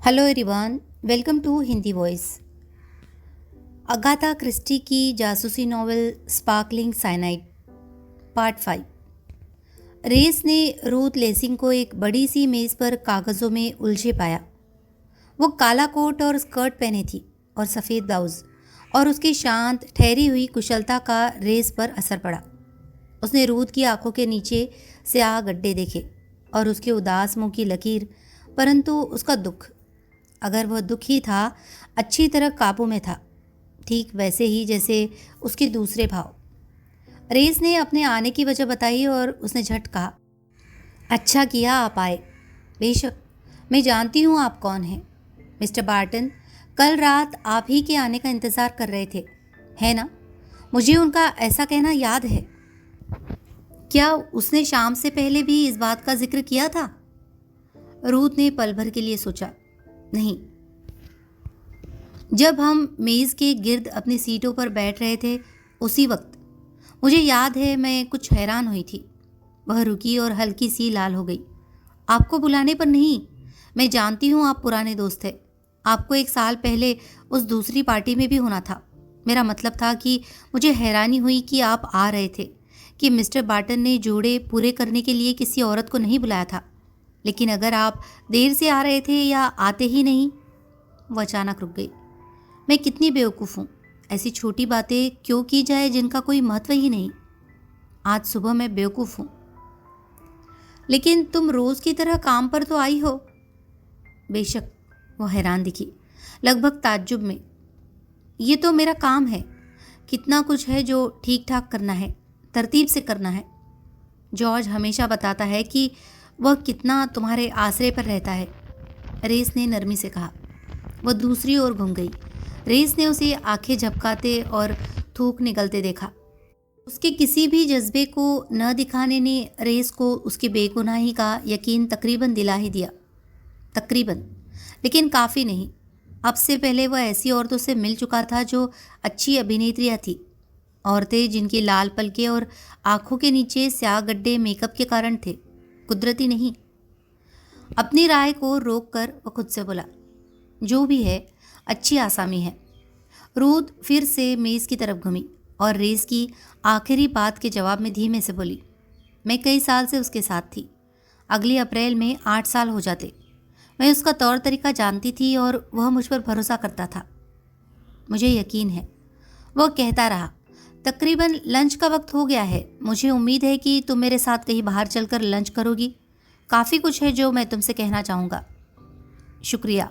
Hello everyone, welcome to Hindi voice. Agatha Christie की जासूसी novel sparkling cyanide part 5। Race ने Ruth Lessing को एक बड़ी सी मेज़ पर कागज़ों में उलझे पाया। वो काला कोट और स्कर्ट पहने थी और सफ़ेद ब्लाउज, और उसकी शांत ठहरी हुई कुशलता का रेस पर असर पड़ा। उसने रूथ की आंखों के नीचे स्याह गड्ढे देखे और उसके उदास मुंह की लकीर, परंतु उसका दुख, अगर वह दुख ही था, अच्छी तरह काबू में था, ठीक वैसे ही जैसे उसके दूसरे भाव। रेस ने अपने आने की वजह बताई और उसने झट कहा, अच्छा किया आप आए। बेशक, मैं जानती हूँ आप कौन हैं। मिस्टर बार्टन कल रात आप ही के आने का इंतज़ार कर रहे थे, है ना? मुझे उनका ऐसा कहना याद है। क्या उसने शाम से पहले भी इस बात का जिक्र किया था? रूथ ने पल भर के लिए सोचा। नहीं। जब हम मेज़ के गिर्द अपनी सीटों पर बैठ रहे थे, उसी वक्त मुझे याद है मैं कुछ हैरान हुई थी। वह रुकी और हल्की सी लाल हो गई। आपको बुलाने पर नहीं, मैं जानती हूँ आप पुराने दोस्त हैं। आपको एक साल पहले उस दूसरी पार्टी में भी होना था। मेरा मतलब था कि मुझे हैरानी हुई कि आप आ रहे थे, कि मिस्टर बार्टन ने जोड़े पूरे करने के लिए किसी औरत को नहीं बुलाया था। लेकिन अगर आप देर से आ रहे थे या आते ही नहीं। वो अचानक रुक गई। मैं कितनी बेवकूफ़ हूँ, ऐसी छोटी बातें क्यों की जाए जिनका कोई महत्व ही नहीं। आज सुबह मैं बेवकूफ़ हूँ। लेकिन तुम रोज़ की तरह काम पर तो आई हो। बेशक, वो हैरान दिखी, लगभग ताज्जुब में। ये तो मेरा काम है। कितना कुछ है जो ठीक ठाक करना है, तरतीब से करना है। जॉर्ज हमेशा बताता है कि वह कितना तुम्हारे आसरे पर रहता है। रेस ने नरमी से कहा। वह दूसरी ओर घूम गई। रेस ने उसे आंखें झपकाते और थूक निकलते देखा। उसके किसी भी जज्बे को न दिखाने ने रेस को उसकी बेगुनाही का यकीन तकरीबन दिला ही दिया। तकरीबन, लेकिन काफ़ी नहीं। अब से पहले वह ऐसी औरतों से मिल चुका था जो अच्छी अभिनेत्रियाँ थीं, औरतें जिनकी लाल पलकें और आंखों के नीचे स्याह गड्ढे मेकअप के कारण थे, कुदरती नहीं। अपनी राय को रोक कर वह खुद से बोला, जो भी है, अच्छी आसामी है। रूथ फिर से मेज़ की तरफ घूमी और रेस की आखिरी बात के जवाब में धीमे से बोली, मैं कई साल से उसके साथ थी। अगले अप्रैल में 8 साल हो जाते। मैं उसका तौर तरीका जानती थी और वह मुझ पर भरोसा करता था। मुझे यकीन है। वह कहता रहा, तकरीबन लंच का वक्त हो गया है। मुझे उम्मीद है कि तुम मेरे साथ कहीं बाहर चलकर लंच करोगी। काफ़ी कुछ है जो मैं तुमसे कहना चाहूँगा। शुक्रिया,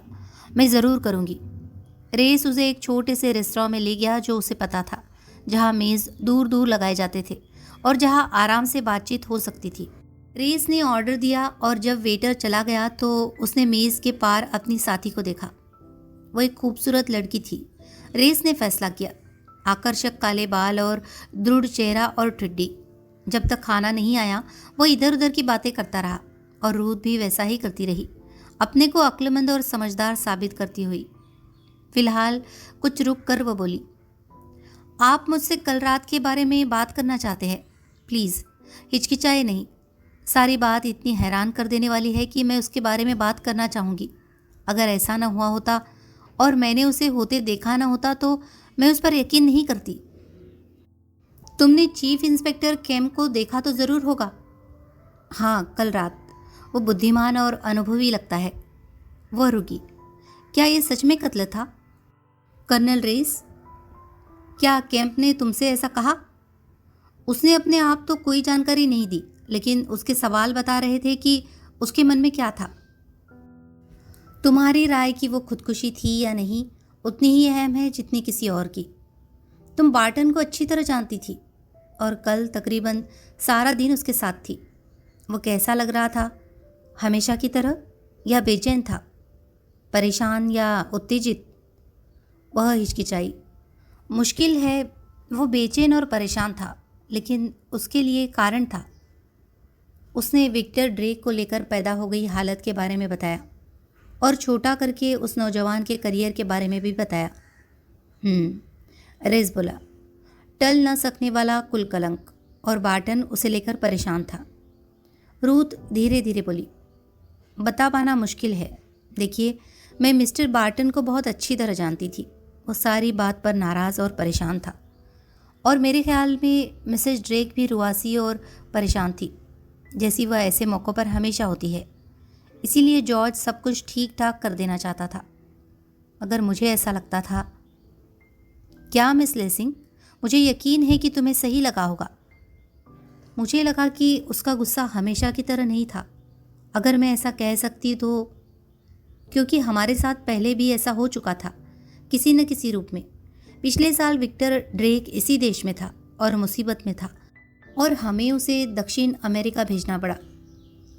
मैं ज़रूर करूँगी। रेस उसे एक छोटे से रेस्तरां में ले गया जो उसे पता था, जहाँ मेज़ दूर दूर लगाए जाते थे और जहाँ आराम से बातचीत हो सकती थी। रेस ने ऑर्डर दिया और जब वेटर चला गया तो उसने मेज़ के पार अपनी साथी को देखा। वो एक खूबसूरत लड़की थी। रेस ने फैसला किया। आकर्षक काले बाल और दृढ़ चेहरा और ठुड्डी। जब तक खाना नहीं आया वो इधर उधर की बातें करता रहा और रूथ भी वैसा ही करती रही, अपने को अक्लमंद और समझदार साबित करती हुई। फिलहाल कुछ रुक कर वो बोली, आप मुझसे कल रात के बारे में बात करना चाहते हैं? प्लीज़ हिचकिचाए नहीं। सारी बात इतनी हैरान कर देने वाली है कि मैं उसके बारे में बात करना चाहूँगी। अगर ऐसा ना हुआ होता और मैंने उसे होते देखा ना होता तो मैं उस पर यकीन नहीं करती। तुमने चीफ इंस्पेक्टर केम को देखा तो ज़रूर होगा। हाँ, कल रात। वो बुद्धिमान और अनुभवी लगता है। वह रुकी। क्या ये सच में कत्ल था? कर्नल रेस, क्या कैंप ने तुमसे ऐसा कहा? उसने अपने आप तो कोई जानकारी नहीं दी, लेकिन उसके सवाल बता रहे थे कि उसके मन में क्या था। तुम्हारी राय कि वो खुदकुशी थी या नहीं उतनी ही अहम है जितनी किसी और की। तुम बार्टन को अच्छी तरह जानती थी और कल तकरीबन सारा दिन उसके साथ थी। वो कैसा लग रहा था? हमेशा की तरह या बेचैन था, परेशान या उत्तेजित? वह हिचकिचाई। मुश्किल है, वो बेचैन और परेशान था, लेकिन उसके लिए कारण था। उसने विक्टर ड्रेक को लेकर पैदा हो गई हालत के बारे में बताया और छोटा करके उस नौजवान के करियर के बारे में भी बताया। रेस बोला, टल न सकने वाला कुल कलंक, और बार्टन उसे लेकर परेशान था। रूथ धीरे धीरे बोली, बता पाना मुश्किल है। देखिए, मैं मिस्टर बार्टन को बहुत अच्छी तरह जानती थी। वो सारी बात पर नाराज़ और परेशान था, और मेरे ख्याल में मिसेस ड्रेक भी रुआसी और परेशान थी, जैसी वह ऐसे मौक़ों पर हमेशा होती है। इसीलिए जॉर्ज सब कुछ ठीक ठाक कर देना चाहता था, मगर मुझे ऐसा लगता था। क्या मिस लेसिंग, मुझे यकीन है कि तुम्हें सही लगा होगा। मुझे लगा कि उसका गुस्सा हमेशा की तरह नहीं था, अगर मैं ऐसा कह सकती तो, क्योंकि हमारे साथ पहले भी ऐसा हो चुका था किसी न किसी रूप में। पिछले साल विक्टर ड्रेक इसी देश में था और मुसीबत में था, और हमें उसे दक्षिण अमेरिका भेजना पड़ा,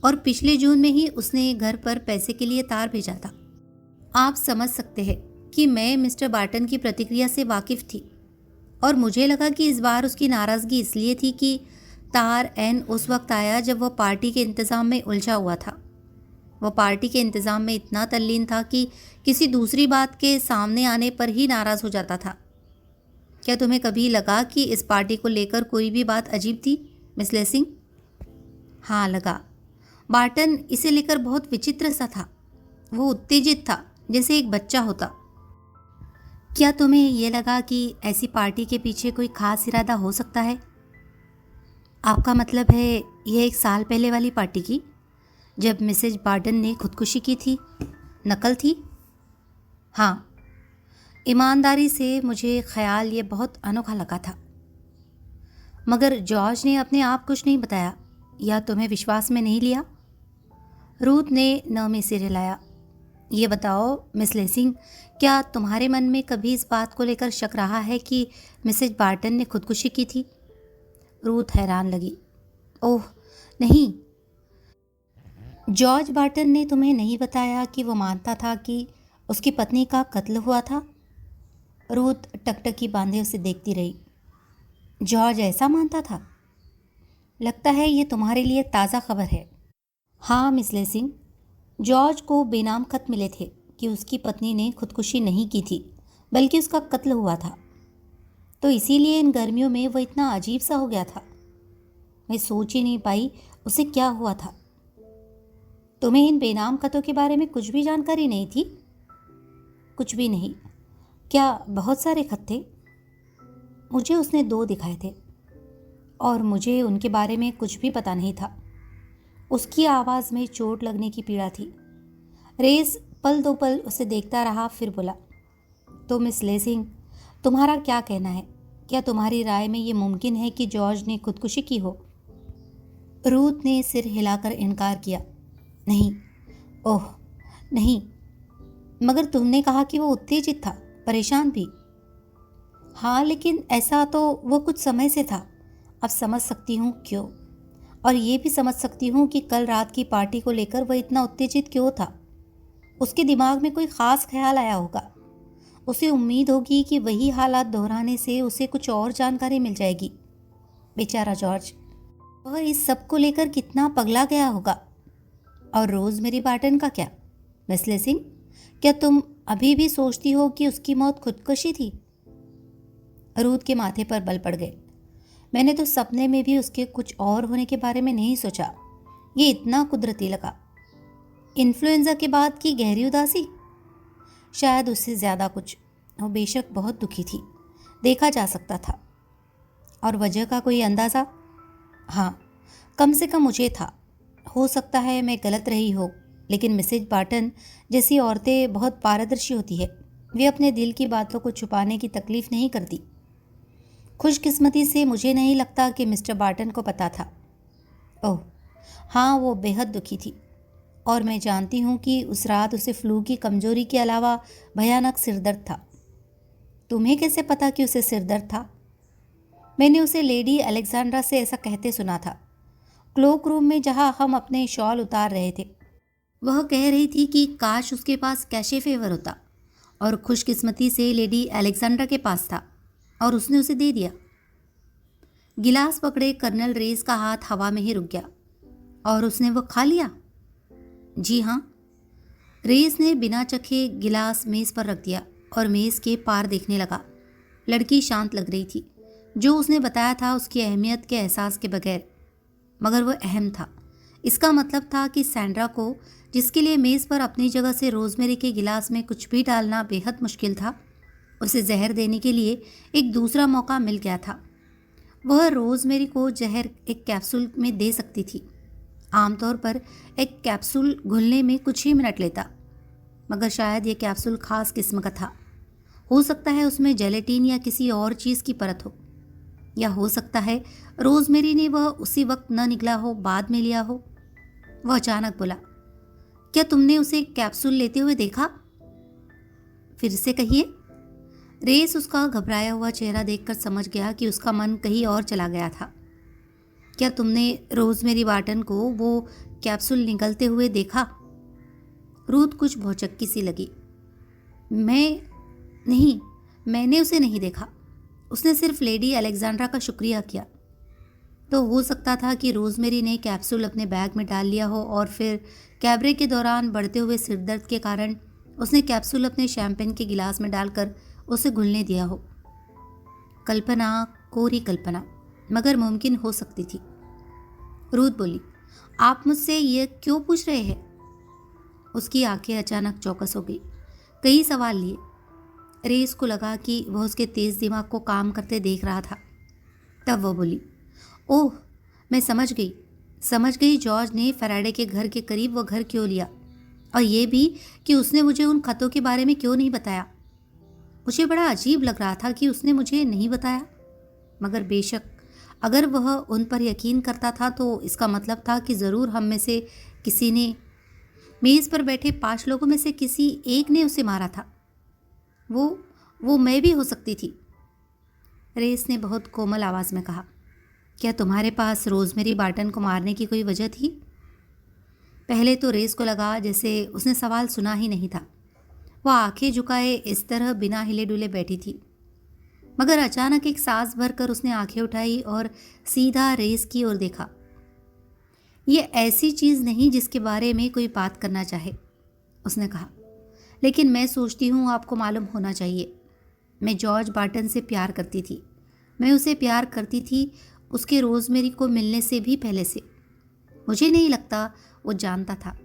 और पिछले जून में ही उसने घर पर पैसे के लिए तार भेजा था। आप समझ सकते हैं कि मैं मिस्टर बार्टन की प्रतिक्रिया से वाकिफ़ थी, और मुझे लगा कि इस बार उसकी नाराज़गी इसलिए थी कि तार एन उस वक्त आया जब वह पार्टी के इंतज़ाम में उलझा हुआ था। वह पार्टी के इंतज़ाम में इतना तल्लीन था कि किसी दूसरी बात के सामने आने पर ही नाराज़ हो जाता था। क्या तुम्हें कभी लगा कि इस पार्टी को लेकर कोई भी बात अजीब थी, मिस लेसिंग? हाँ, लगा। बार्टन इसे लेकर बहुत विचित्र सा था। वो उत्तेजित था, जैसे एक बच्चा होता। क्या तुम्हें यह लगा कि ऐसी पार्टी के पीछे कोई खास इरादा हो सकता है? आपका मतलब है यह 1 साल पहले वाली पार्टी की, जब मिसेज बार्टन ने खुदकुशी की थी, नकल थी? हाँ, ईमानदारी से मुझे ख्याल ये बहुत अनोखा लगा था। मगर जॉर्ज ने अपने आप कुछ नहीं बताया, या तुम्हें विश्वास में नहीं लिया? रूथ ने न में सिर हिलाया। ये बताओ मिस लेसिंग, क्या तुम्हारे मन में कभी इस बात को लेकर शक रहा है कि मिसेज बार्टन ने खुदकुशी की थी? रूथ हैरान लगी। ओह नहीं, जॉर्ज बार्टन ने तुम्हें नहीं बताया कि वो मानता था कि उसकी पत्नी का कत्ल हुआ था? रूथ टकटकी बांधे उसे देखती रही। जॉर्ज ऐसा मानता था? लगता है ये तुम्हारे लिए ताज़ा खबर है। हाँ मिस लेसिंग, जॉर्ज को बेनाम खत मिले थे कि उसकी पत्नी ने खुदकुशी नहीं की थी, बल्कि उसका कत्ल हुआ था। तो इसीलिए इन गर्मियों में वह इतना अजीब सा हो गया था। मैं सोच ही नहीं पाई उसे क्या हुआ था। तुम्हें इन बेनाम खतों के बारे में कुछ भी जानकारी नहीं थी? कुछ भी नहीं। क्या बहुत सारे खत थे? मुझे उसने 2 दिखाए थे, और मुझे उनके बारे में कुछ भी पता नहीं था। उसकी आवाज़ में चोट लगने की पीड़ा थी। रेस पल 2 पल उसे देखता रहा, फिर बोला, तो मिस लेसिंग, तुम्हारा क्या कहना है? क्या तुम्हारी राय में ये मुमकिन है कि जॉर्ज ने खुदकुशी की हो? रूथ ने सिर हिलाकर इनकार किया। नहीं। ओह नहीं, मगर तुमने कहा कि वो उत्तेजित था, परेशान भी। हाँ, लेकिन ऐसा तो वो कुछ समय से था। अब समझ सकती हूँ क्यों, और ये भी समझ सकती हूँ कि कल रात की पार्टी को लेकर वह इतना उत्तेजित क्यों था। उसके दिमाग में कोई ख़ास ख्याल आया होगा। उसे उम्मीद होगी कि वही हालात दोहराने से उसे कुछ और जानकारी मिल जाएगी। बेचारा जॉर्ज, वह इस सब को लेकर कितना पगला गया होगा। और रोज़मेरी बार्टन का क्या, मिस लेसिंग? क्या तुम अभी भी सोचती हो कि उसकी मौत खुदकुशी थी? रूथ के माथे पर बल पड़ गए। मैंने तो सपने में भी उसके कुछ और होने के बारे में नहीं सोचा। ये इतना कुदरती लगा। इन्फ्लुएंजा के बाद की गहरी उदासी, शायद उससे ज़्यादा कुछ। वो बेशक बहुत दुखी थी, देखा जा सकता था। और वजह का कोई अंदाज़ा? हाँ, कम से कम मुझे था। हो सकता है मैं गलत रही हो, लेकिन मिसेज बार्टन जैसी औरतें बहुत पारदर्शी होती है। वे अपने दिल की बातों को छुपाने की तकलीफ़ नहीं करती। खुशकिस्मती से मुझे नहीं लगता कि मिस्टर बार्टन को पता था। ओह हाँ, वो बेहद दुखी थी, और मैं जानती हूँ कि उस रात उसे फ्लू की कमजोरी के अलावा भयानक सिरदर्द था। तुम्हें कैसे पता कि उसे सिरदर्द था? मैंने उसे लेडी अलेक्जेंड्रा से ऐसा कहते सुना था, क्लोक रूम में जहाँ हम अपने शॉल उतार रहे थे। वह कह रही थी कि काश उसके पास कैशे फेवर होता, और खुशकिस्मती से लेडी अलेक्जेंड्रा के पास था, और उसने उसे दे दिया। गिलास पकड़े कर्नल रेस का हाथ हवा में ही रुक गया। और उसने वो खा लिया? जी हाँ। रेस ने बिना चखे गिलास मेज़ पर रख दिया और मेज़ के पार देखने लगा। लड़की शांत लग रही थी, जो उसने बताया था उसकी अहमियत के एहसास के बगैर, मगर वह अहम था, इसका मतलब था कि सैंड्रा को, जिसके लिए मेज़ पर अपनी जगह से रोज़मेरी के गिलास में कुछ भी डालना बेहद मुश्किल था, उसे जहर देने के लिए एक दूसरा मौका मिल गया था। वह रोज़मेरी को जहर एक कैप्सूल में दे सकती थी। आमतौर पर एक कैप्सूल घुलने में कुछ ही मिनट लेता, मगर शायद ये कैप्सूल खास किस्म का था। हो सकता है उसमें जेलेटिन या किसी और चीज़ की परत हो, या हो सकता है रोज़मेरी ने वह उसी वक्त न निकला हो, बाद में लिया हो। वह अचानक बोला, क्या तुमने उसे कैप्सूल लेते हुए देखा? फिर से कहिए। रेस उसका घबराया हुआ चेहरा देखकर समझ गया कि उसका मन कहीं और चला गया था। क्या तुमने रोज़मेरी बार्टन को वो कैप्सूल निगलते हुए देखा? रूथ कुछ भौचक्की सी लगी। मैंने उसे नहीं देखा। उसने सिर्फ लेडी अलेक्जेंड्रा का शुक्रिया किया। तो हो सकता था कि रोज़मेरी ने कैप्सूल अपने बैग में डाल लिया हो और फिर कैबरे के दौरान बढ़ते हुए सिरदर्द के कारण उसने कैप्सूल अपने शैंपेन के गिलास में डालकर उसे घुलने दिया हो। कल्पना, कोरी कल्पना, मगर मुमकिन हो सकती थी। रूथ बोली, आप मुझसे ये क्यों पूछ रहे हैं? उसकी आंखें अचानक चौकस हो गई। कई सवाल लिए। रेस को लगा कि वह उसके तेज दिमाग को काम करते देख रहा था। तब वह बोली, ओह, मैं समझ गई जॉर्ज ने फैराडे के घर के करीब वह घर क्यों लिया, और ये भी कि उसने मुझे उन खतों के बारे में क्यों नहीं बताया। मुझे बड़ा अजीब लग रहा था कि उसने मुझे नहीं बताया, मगर बेशक अगर वह उन पर यकीन करता था तो इसका मतलब था कि ज़रूर हम में से किसी ने, मेज़ पर बैठे 5 लोगों में से किसी एक ने उसे मारा था। वो मैं भी हो सकती थी। रेस ने बहुत कोमल आवाज़ में कहा, क्या तुम्हारे पास रोज़मेरी बार्टन को मारने की कोई वजह थी? पहले तो रेस को लगा जैसे उसने सवाल सुना ही नहीं था। वह आंखें झुकाए इस तरह बिना हिले डुले बैठी थी, मगर अचानक एक सांस भरकर उसने आंखें उठाई और सीधा रेस की ओर देखा। ये ऐसी चीज़ नहीं जिसके बारे में कोई बात करना चाहे, उसने कहा, लेकिन मैं सोचती हूँ आपको मालूम होना चाहिए। मैं जॉर्ज बार्टन से प्यार करती थी। मैं उसे प्यार करती थी उसके रोज़मेरी को मिलने से भी पहले से। मुझे नहीं लगता वो जानता था।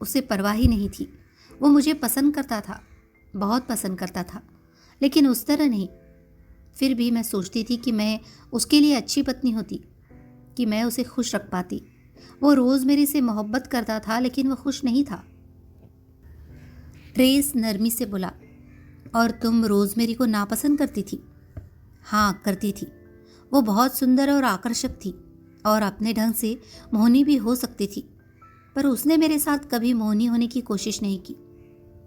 उसे परवाह ही नहीं थी। वो मुझे पसंद करता था, बहुत पसंद करता था, लेकिन उस तरह नहीं। फिर भी मैं सोचती थी कि मैं उसके लिए अच्छी पत्नी होती, कि मैं उसे खुश रख पाती। वो रोज़मेरी से मोहब्बत करता था, लेकिन वह खुश नहीं था। रेस नरमी से बोला, और तुम रोज़मेरी को नापसंद करती थी? हाँ, करती थी। वो बहुत सुंदर और आकर्षक थी और अपने ढंग से मोहनी भी हो सकती थी, पर उसने मेरे साथ कभी मोहनी होने की कोशिश नहीं की।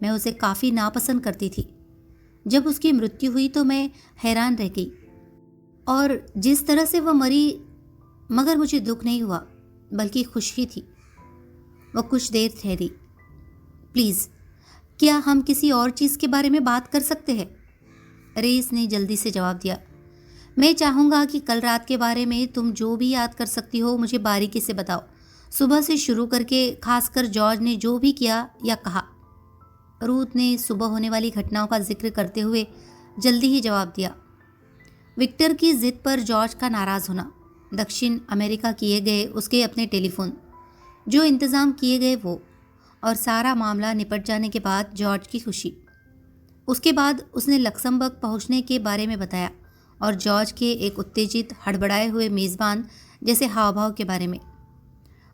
मैं उसे काफ़ी नापसंद करती थी। जब उसकी मृत्यु हुई तो मैं हैरान रह गई, और जिस तरह से वह मरी, मगर मुझे दुख नहीं हुआ बल्कि खुशी थी। वह कुछ देर ठहरी। प्लीज़, क्या हम किसी और चीज़ के बारे में बात कर सकते हैं? रेस ने जल्दी से जवाब दिया, मैं चाहूँगा कि कल रात के बारे में तुम जो भी याद कर सकती हो मुझे बारीकी से बताओ, सुबह से शुरू करके, खासकर जॉर्ज ने जो भी किया या कहा। रूथ ने सुबह होने वाली घटनाओं का जिक्र करते हुए जल्दी ही जवाब दिया। विक्टर की जिद पर जॉर्ज का नाराज़ होना, दक्षिण अमेरिका किए गए उसके अपने टेलीफोन, जो इंतज़ाम किए गए वो, और सारा मामला निपट जाने के बाद जॉर्ज की खुशी। उसके बाद उसने लक्समबर्ग पहुंचने के बारे में बताया और जॉर्ज के एक उत्तेजित, हड़बड़ाए हुए मेज़बान जैसे हाव भाव के बारे में।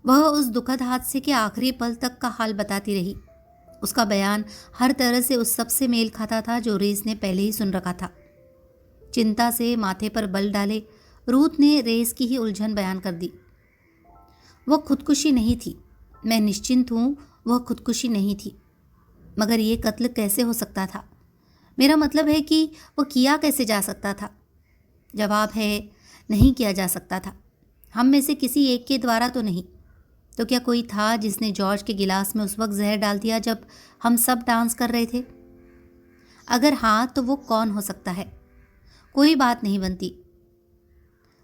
वह उस दुखद हादसे के आखिरी पल तक का हाल बताती रही। उसका बयान हर तरह से उस सब से मेल खाता था जो रेस ने पहले ही सुन रखा था। चिंता से माथे पर बल डाले रूथ ने रेस की ही उलझन बयान कर दी। वह खुदकुशी नहीं थी। मैं निश्चिंत हूँ, वह खुदकुशी नहीं थी। मगर ये कत्ल कैसे हो सकता था? मेरा मतलब है कि वह किया कैसे जा सकता था? जवाब है, नहीं किया जा सकता था। हम में से किसी एक के द्वारा तो नहीं। तो क्या कोई था जिसने जॉर्ज के गिलास में उस वक्त जहर डाल दिया जब हम सब डांस कर रहे थे? अगर हाँ, तो वो कौन हो सकता है? कोई बात नहीं बनती।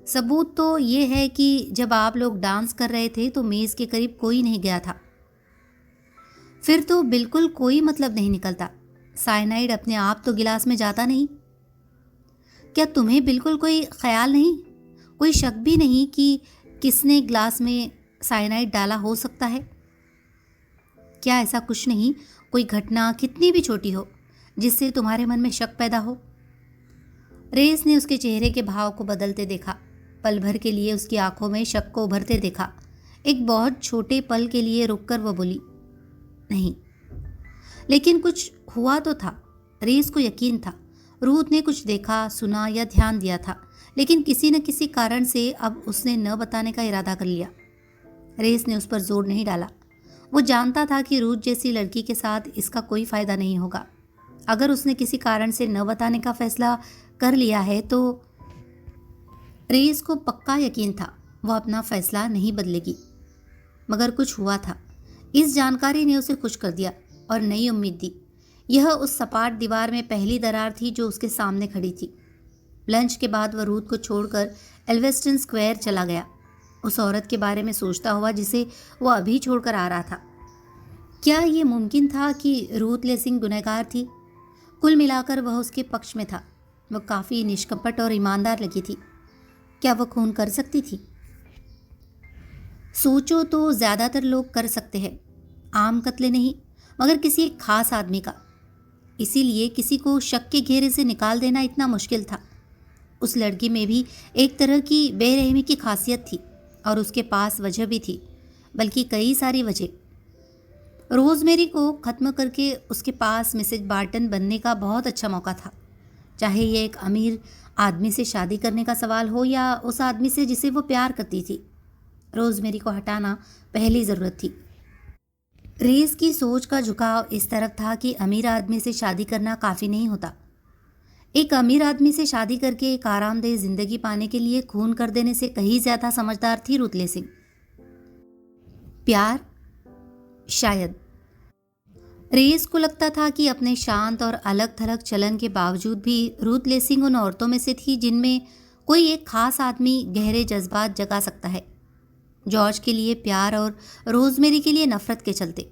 सबूत तो ये है कि जब आप लोग डांस कर रहे थे तो मेज़ के करीब कोई नहीं गया था। फिर तो बिल्कुल कोई मतलब नहीं निकलता। साइनाइड अपने आप तो गिलास में जाता नहीं। क्या तुम्हें बिल्कुल कोई ख्याल नहीं, कोई शक भी नहीं कि किसने गिलास में साइनाइड डाला हो सकता है? क्या ऐसा कुछ नहीं, कोई घटना कितनी भी छोटी हो जिससे तुम्हारे मन में शक पैदा हो? रेस ने उसके चेहरे के भाव को बदलते देखा। पल भर के लिए उसकी आंखों में शक को उभरते देखा। एक बहुत छोटे पल के लिए रुककर वह बोली, नहीं। लेकिन कुछ हुआ तो था। रेस को यकीन था रूथ ने कुछ देखा, सुना या ध्यान दिया था, लेकिन किसी न किसी कारण से अब उसने न बताने का इरादा कर लिया। रेस ने उस पर जोर नहीं डाला। वो जानता था कि रूथ जैसी लड़की के साथ इसका कोई फायदा नहीं होगा। अगर उसने किसी कारण से न बताने का फैसला कर लिया है तो रेस को पक्का यकीन था वह अपना फैसला नहीं बदलेगी। मगर कुछ हुआ था। इस जानकारी ने उसे खुश कर दिया और नई उम्मीद दी। यह उस सपाट दीवार में पहली दरार थी जो उसके सामने खड़ी थी। लंच के बाद वह रूथ को छोड़कर एल्वेस्टन स्क्वायर चला गया, उस औरत के बारे में सोचता हुआ जिसे वह अभी छोड़कर आ रहा था। क्या ये मुमकिन था कि रूथ लेसिंग गुनहगार थी? कुल मिलाकर वह उसके पक्ष में था। वह काफ़ी निष्कपट और ईमानदार लगी थी। क्या वह खून कर सकती थी? सोचो तो ज़्यादातर लोग कर सकते हैं, आम कत्ले नहीं, मगर किसी एक खास आदमी का। इसीलिए किसी को शक के घेरे से निकाल देना इतना मुश्किल था। उस लड़की में भी एक तरह की बेरहमी की खासियत थी और उसके पास वजह भी थी, बल्कि कई सारी वजह। रोज़मेरी को ख़त्म करके उसके पास मिसेज बार्टन बनने का बहुत अच्छा मौका था। चाहे ये एक अमीर आदमी से शादी करने का सवाल हो या उस आदमी से जिसे वो प्यार करती थी, रोज़मेरी को हटाना पहली ज़रूरत थी। रेस की सोच का झुकाव इस तरफ था कि अमीर आदमी से शादी करना काफ़ी नहीं होता। एक अमीर आदमी से शादी करके एक आरामदेह जिंदगी पाने के लिए खून कर देने से कहीं ज़्यादा समझदार थी रूथ लेसिंग। प्यार? शायद। रेस को लगता था कि अपने शांत और अलग थलग चलन के बावजूद भी रूथ लेसिंग उन औरतों में से थी जिनमें कोई एक खास आदमी गहरे जज्बात जगा सकता है। जॉर्ज के लिए प्यार और रोज़मेरी के लिए नफरत के चलते।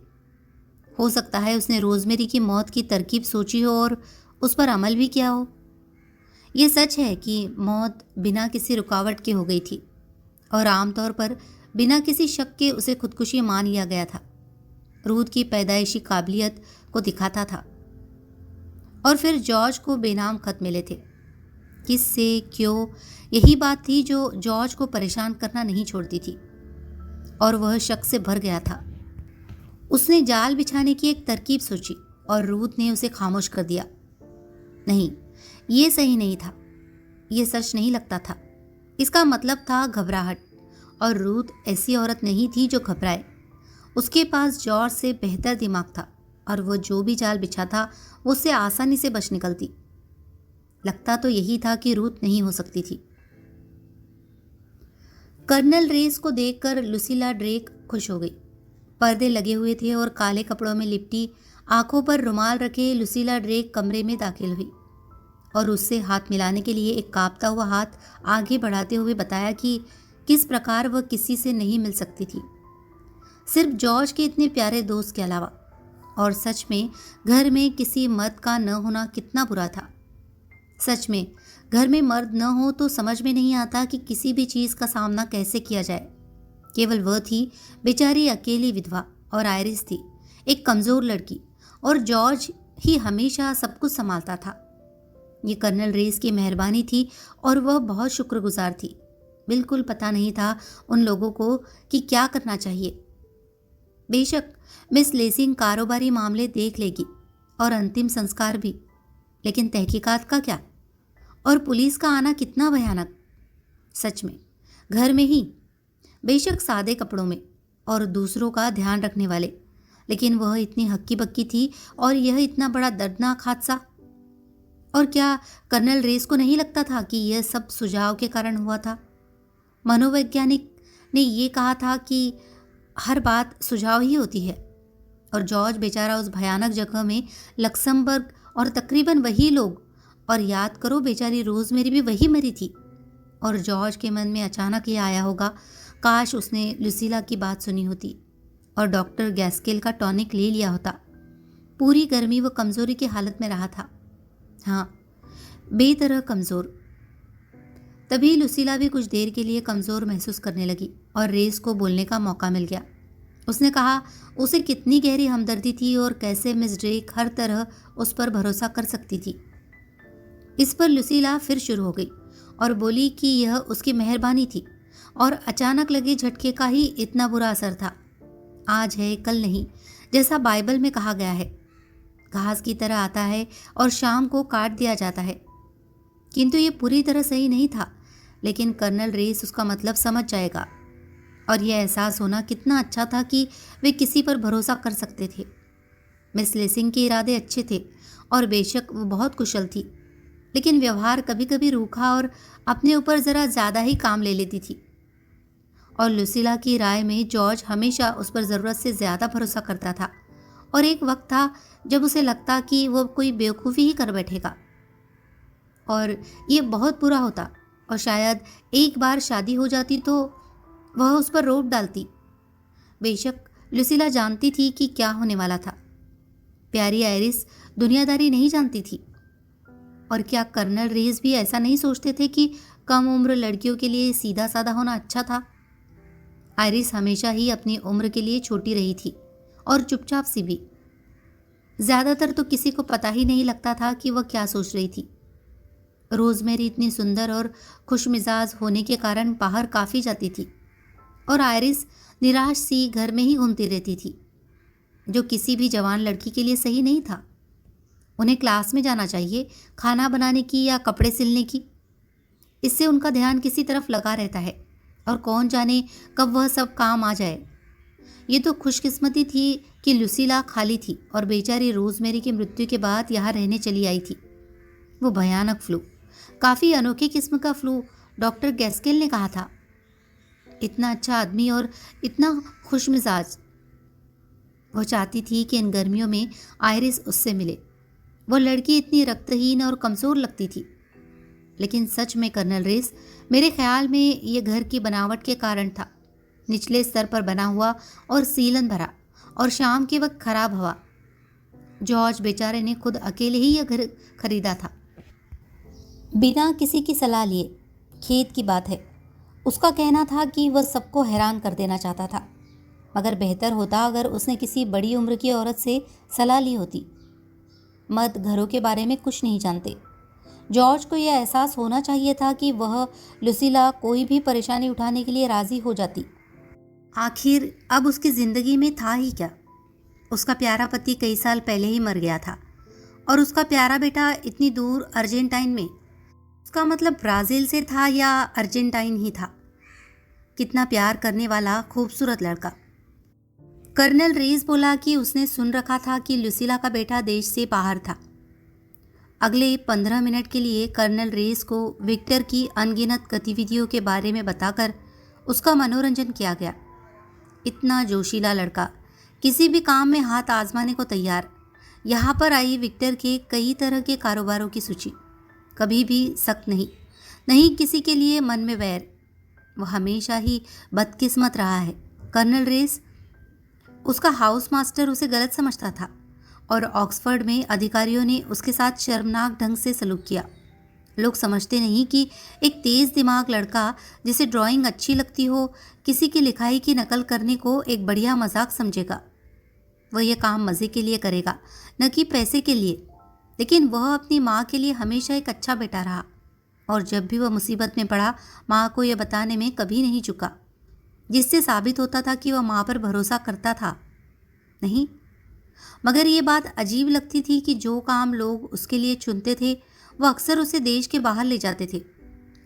हो सकता है उसने रोज़मेरी की मौत की तरकीब सोची हो और उस पर अमल भी किया हो। ये सच है कि मौत बिना किसी रुकावट के हो गई थी और आमतौर पर बिना किसी शक के उसे खुदकुशी मान लिया गया था। रूथ की पैदाइशी काबिलियत को दिखाता था। और फिर जॉर्ज को बेनाम खत मिले थे। किससे, क्यों, यही बात थी जो जॉर्ज को परेशान करना नहीं छोड़ती थी और वह शक से भर गया था। उसने जाल बिछाने की एक तरकीब सोची और रूथ ने उसे खामोश कर दिया। नहीं, ये सही नहीं था, ये सच नहीं लगता था। इसका मतलब था घबराहट, और रूथ ऐसी औरत नहीं थी जो घबराए। उसके पास जॉर्ज से बेहतर दिमाग था और वह जो भी जाल बिछा था वो उससे आसानी से बच निकलती। लगता तो यही था कि रूथ नहीं हो सकती थी। कर्नल रेस को देखकर लुसिला ड्रेक खुश हो गई। पर्दे लगे हुए थे और काले कपड़ों में लिपटी, आंखों पर रुमाल रखे लुसिला ड्रेक कमरे में दाखिल हुई और उससे हाथ मिलाने के लिए एक कांपता हुआ हाथ आगे बढ़ाते हुए बताया कि किस प्रकार वह किसी से नहीं मिल सकती थी, सिर्फ जॉर्ज के इतने प्यारे दोस्त के अलावा। और सच में घर में किसी मर्द का न होना कितना बुरा था। सच में घर में मर्द न हो तो समझ में नहीं आता कि किसी भी चीज़ का सामना कैसे किया जाए। केवल वह थी बेचारी अकेली विधवा और आयरिस थी एक कमज़ोर लड़की, और जॉर्ज ही हमेशा सब कुछ संभालता था। ये कर्नल रेस की मेहरबानी थी और वह बहुत शुक्रगुजार थी। बिल्कुल पता नहीं था उन लोगों को कि क्या करना चाहिए। बेशक मिस लेसिंग कारोबारी मामले देख लेगी और अंतिम संस्कार भी, लेकिन तहकीकात का क्या? और पुलिस का आना कितना भयानक। सच में घर में ही, बेशक सादे कपड़ों में और दूसरों का ध्यान रखने वाले, लेकिन वह इतनी हक्की बक्की थी और यह इतना बड़ा दर्दनाक हादसा। और क्या कर्नल रेस को नहीं लगता था कि यह सब सुझाव के कारण हुआ था? मनोवैज्ञानिक ने यह कहा था कि हर बात सुझाव ही होती है, और जॉर्ज बेचारा उस भयानक जगह में लक्समबर्ग और तकरीबन वही लोग, और याद करो बेचारी रोज़मेरी भी वही मरी थी। और जॉर्ज के मन में अचानक ये आया होगा, काश उसने लुसीला की बात सुनी होती और डॉक्टर गैस्केल का टॉनिक ले लिया होता। पूरी गर्मी वो कमज़ोरी की हालत में रहा था। हाँ, बेतरह कमज़ोर। तभी लुसीला भी कुछ देर के लिए कमज़ोर महसूस करने लगी। और रेस को बोलने का मौका मिल गया। उसने कहा उसे कितनी गहरी हमदर्दी थी और कैसे मिस ड्रेक हर तरह उस पर भरोसा कर सकती थी। इस पर लुसीला फिर शुरू हो गई और बोली कि यह उसकी मेहरबानी थी और अचानक लगे झटके का ही इतना बुरा असर था। आज है कल नहीं, जैसा बाइबल में कहा गया है, घास की तरह आता है और शाम को काट दिया जाता है। किंतु ये पूरी तरह सही नहीं था, लेकिन कर्नल रेस उसका मतलब समझ जाएगा। और यह एहसास होना कितना अच्छा था कि वे किसी पर भरोसा कर सकते थे। मिस लेसिंग के इरादे अच्छे थे और बेशक वो बहुत कुशल थी, लेकिन व्यवहार कभी कभी रूखा और अपने ऊपर ज़रा ज़्यादा ही काम ले लेती थी। और लुसीला की राय में जॉर्ज हमेशा उस पर ज़रूरत से ज़्यादा भरोसा करता था और एक वक्त था जब उसे लगता कि वो कोई बेवकूफ़ी ही कर बैठेगा और ये बहुत बुरा होता और शायद एक बार शादी हो जाती तो वह उस पर रोक डालती। बेशक लुसीला जानती थी कि क्या होने वाला था। प्यारी आयरिस दुनियादारी नहीं जानती थी। और क्या कर्नल रेस भी ऐसा नहीं सोचते थे कि कम उम्र लड़कियों के लिए सीधा साधा होना अच्छा था? आयरिस हमेशा ही अपनी उम्र के लिए छोटी रही थी और चुपचाप सी भी। ज़्यादातर तो किसी को पता ही नहीं लगता था कि वह क्या सोच रही थी। रोज़मेरी इतनी सुंदर और खुशमिजाज होने के कारण बाहर काफ़ी जाती थी और आयरिस निराश सी घर में ही घूमती रहती थी, जो किसी भी जवान लड़की के लिए सही नहीं था। उन्हें क्लास में जाना चाहिए, खाना बनाने की या कपड़े सिलने की। इससे उनका ध्यान किसी तरफ लगा रहता है और कौन जाने कब वह सब काम आ जाए। ये तो खुशकिस्मती थी कि लुसीला खाली थी और बेचारी रोज़मेरी की मृत्यु के बाद यहाँ रहने चली आई थी। वो भयानक फ्लू, काफ़ी अनोखी किस्म का फ्लू, डॉक्टर गैस्केल ने कहा था। इतना अच्छा आदमी और इतना खुशमिजाज। वो चाहती थी कि इन गर्मियों में आयरिस उससे मिले। वो लड़की इतनी रक्तहीन और कमज़ोर लगती थी। लेकिन सच में कर्नल रेस, मेरे ख्याल में ये घर की बनावट के कारण था। निचले स्तर पर बना हुआ और सीलन भरा और शाम के वक्त खराब हवा। जॉर्ज बेचारे ने खुद अकेले ही यह घर खरीदा था, बिना किसी की सलाह लिए। खेत की बात है। उसका कहना था कि वह सबको हैरान कर देना चाहता था, मगर बेहतर होता अगर उसने किसी बड़ी उम्र की औरत से सलाह ली होती। मर्द घरों के बारे में कुछ नहीं जानते। जॉर्ज को यह एहसास होना चाहिए था कि वह लुसीला कोई भी परेशानी उठाने के लिए राज़ी हो जाती। आखिर अब उसकी ज़िंदगी में था ही क्या? उसका प्यारा पति कई साल पहले ही मर गया था और उसका प्यारा बेटा इतनी दूर अर्जेंटाइन में। उसका मतलब ब्राज़ील से था या अर्जेंटाइन ही था। कितना प्यार करने वाला खूबसूरत लड़का। कर्नल रेस बोला कि उसने सुन रखा था कि लुसीला का बेटा देश से बाहर था। अगले 15 मिनट के लिए कर्नल रेस को विक्टर की अनगिनत गतिविधियों के बारे में बताकर उसका मनोरंजन किया गया। इतना जोशीला लड़का, किसी भी काम में हाथ आजमाने को तैयार। यहाँ पर आई विक्टर के कई तरह के कारोबारों की सूची। कभी भी सख्त नहीं किसी के लिए मन में वैर। वह हमेशा ही बदकिस्मत रहा है। कर्नल रेस, उसका हाउस मास्टर उसे गलत समझता था और ऑक्सफोर्ड में अधिकारियों ने उसके साथ शर्मनाक ढंग से सलूक किया। लोग समझते नहीं कि एक तेज़ दिमाग लड़का जिसे ड्राइंग अच्छी लगती हो, किसी की लिखाई की नकल करने को एक बढ़िया मजाक समझेगा। वह यह काम मज़े के लिए करेगा, न कि पैसे के लिए। लेकिन वह अपनी माँ के लिए हमेशा एक अच्छा बेटा रहा और जब भी वह मुसीबत में पड़ा, माँ को यह बताने में कभी नहीं चुका, जिससे साबित होता था कि वह माँ पर भरोसा करता था। नहीं, मगर ये बात अजीब लगती थी कि जो काम लोग उसके लिए चुनते थे वह अक्सर उसे देश के बाहर ले जाते थे।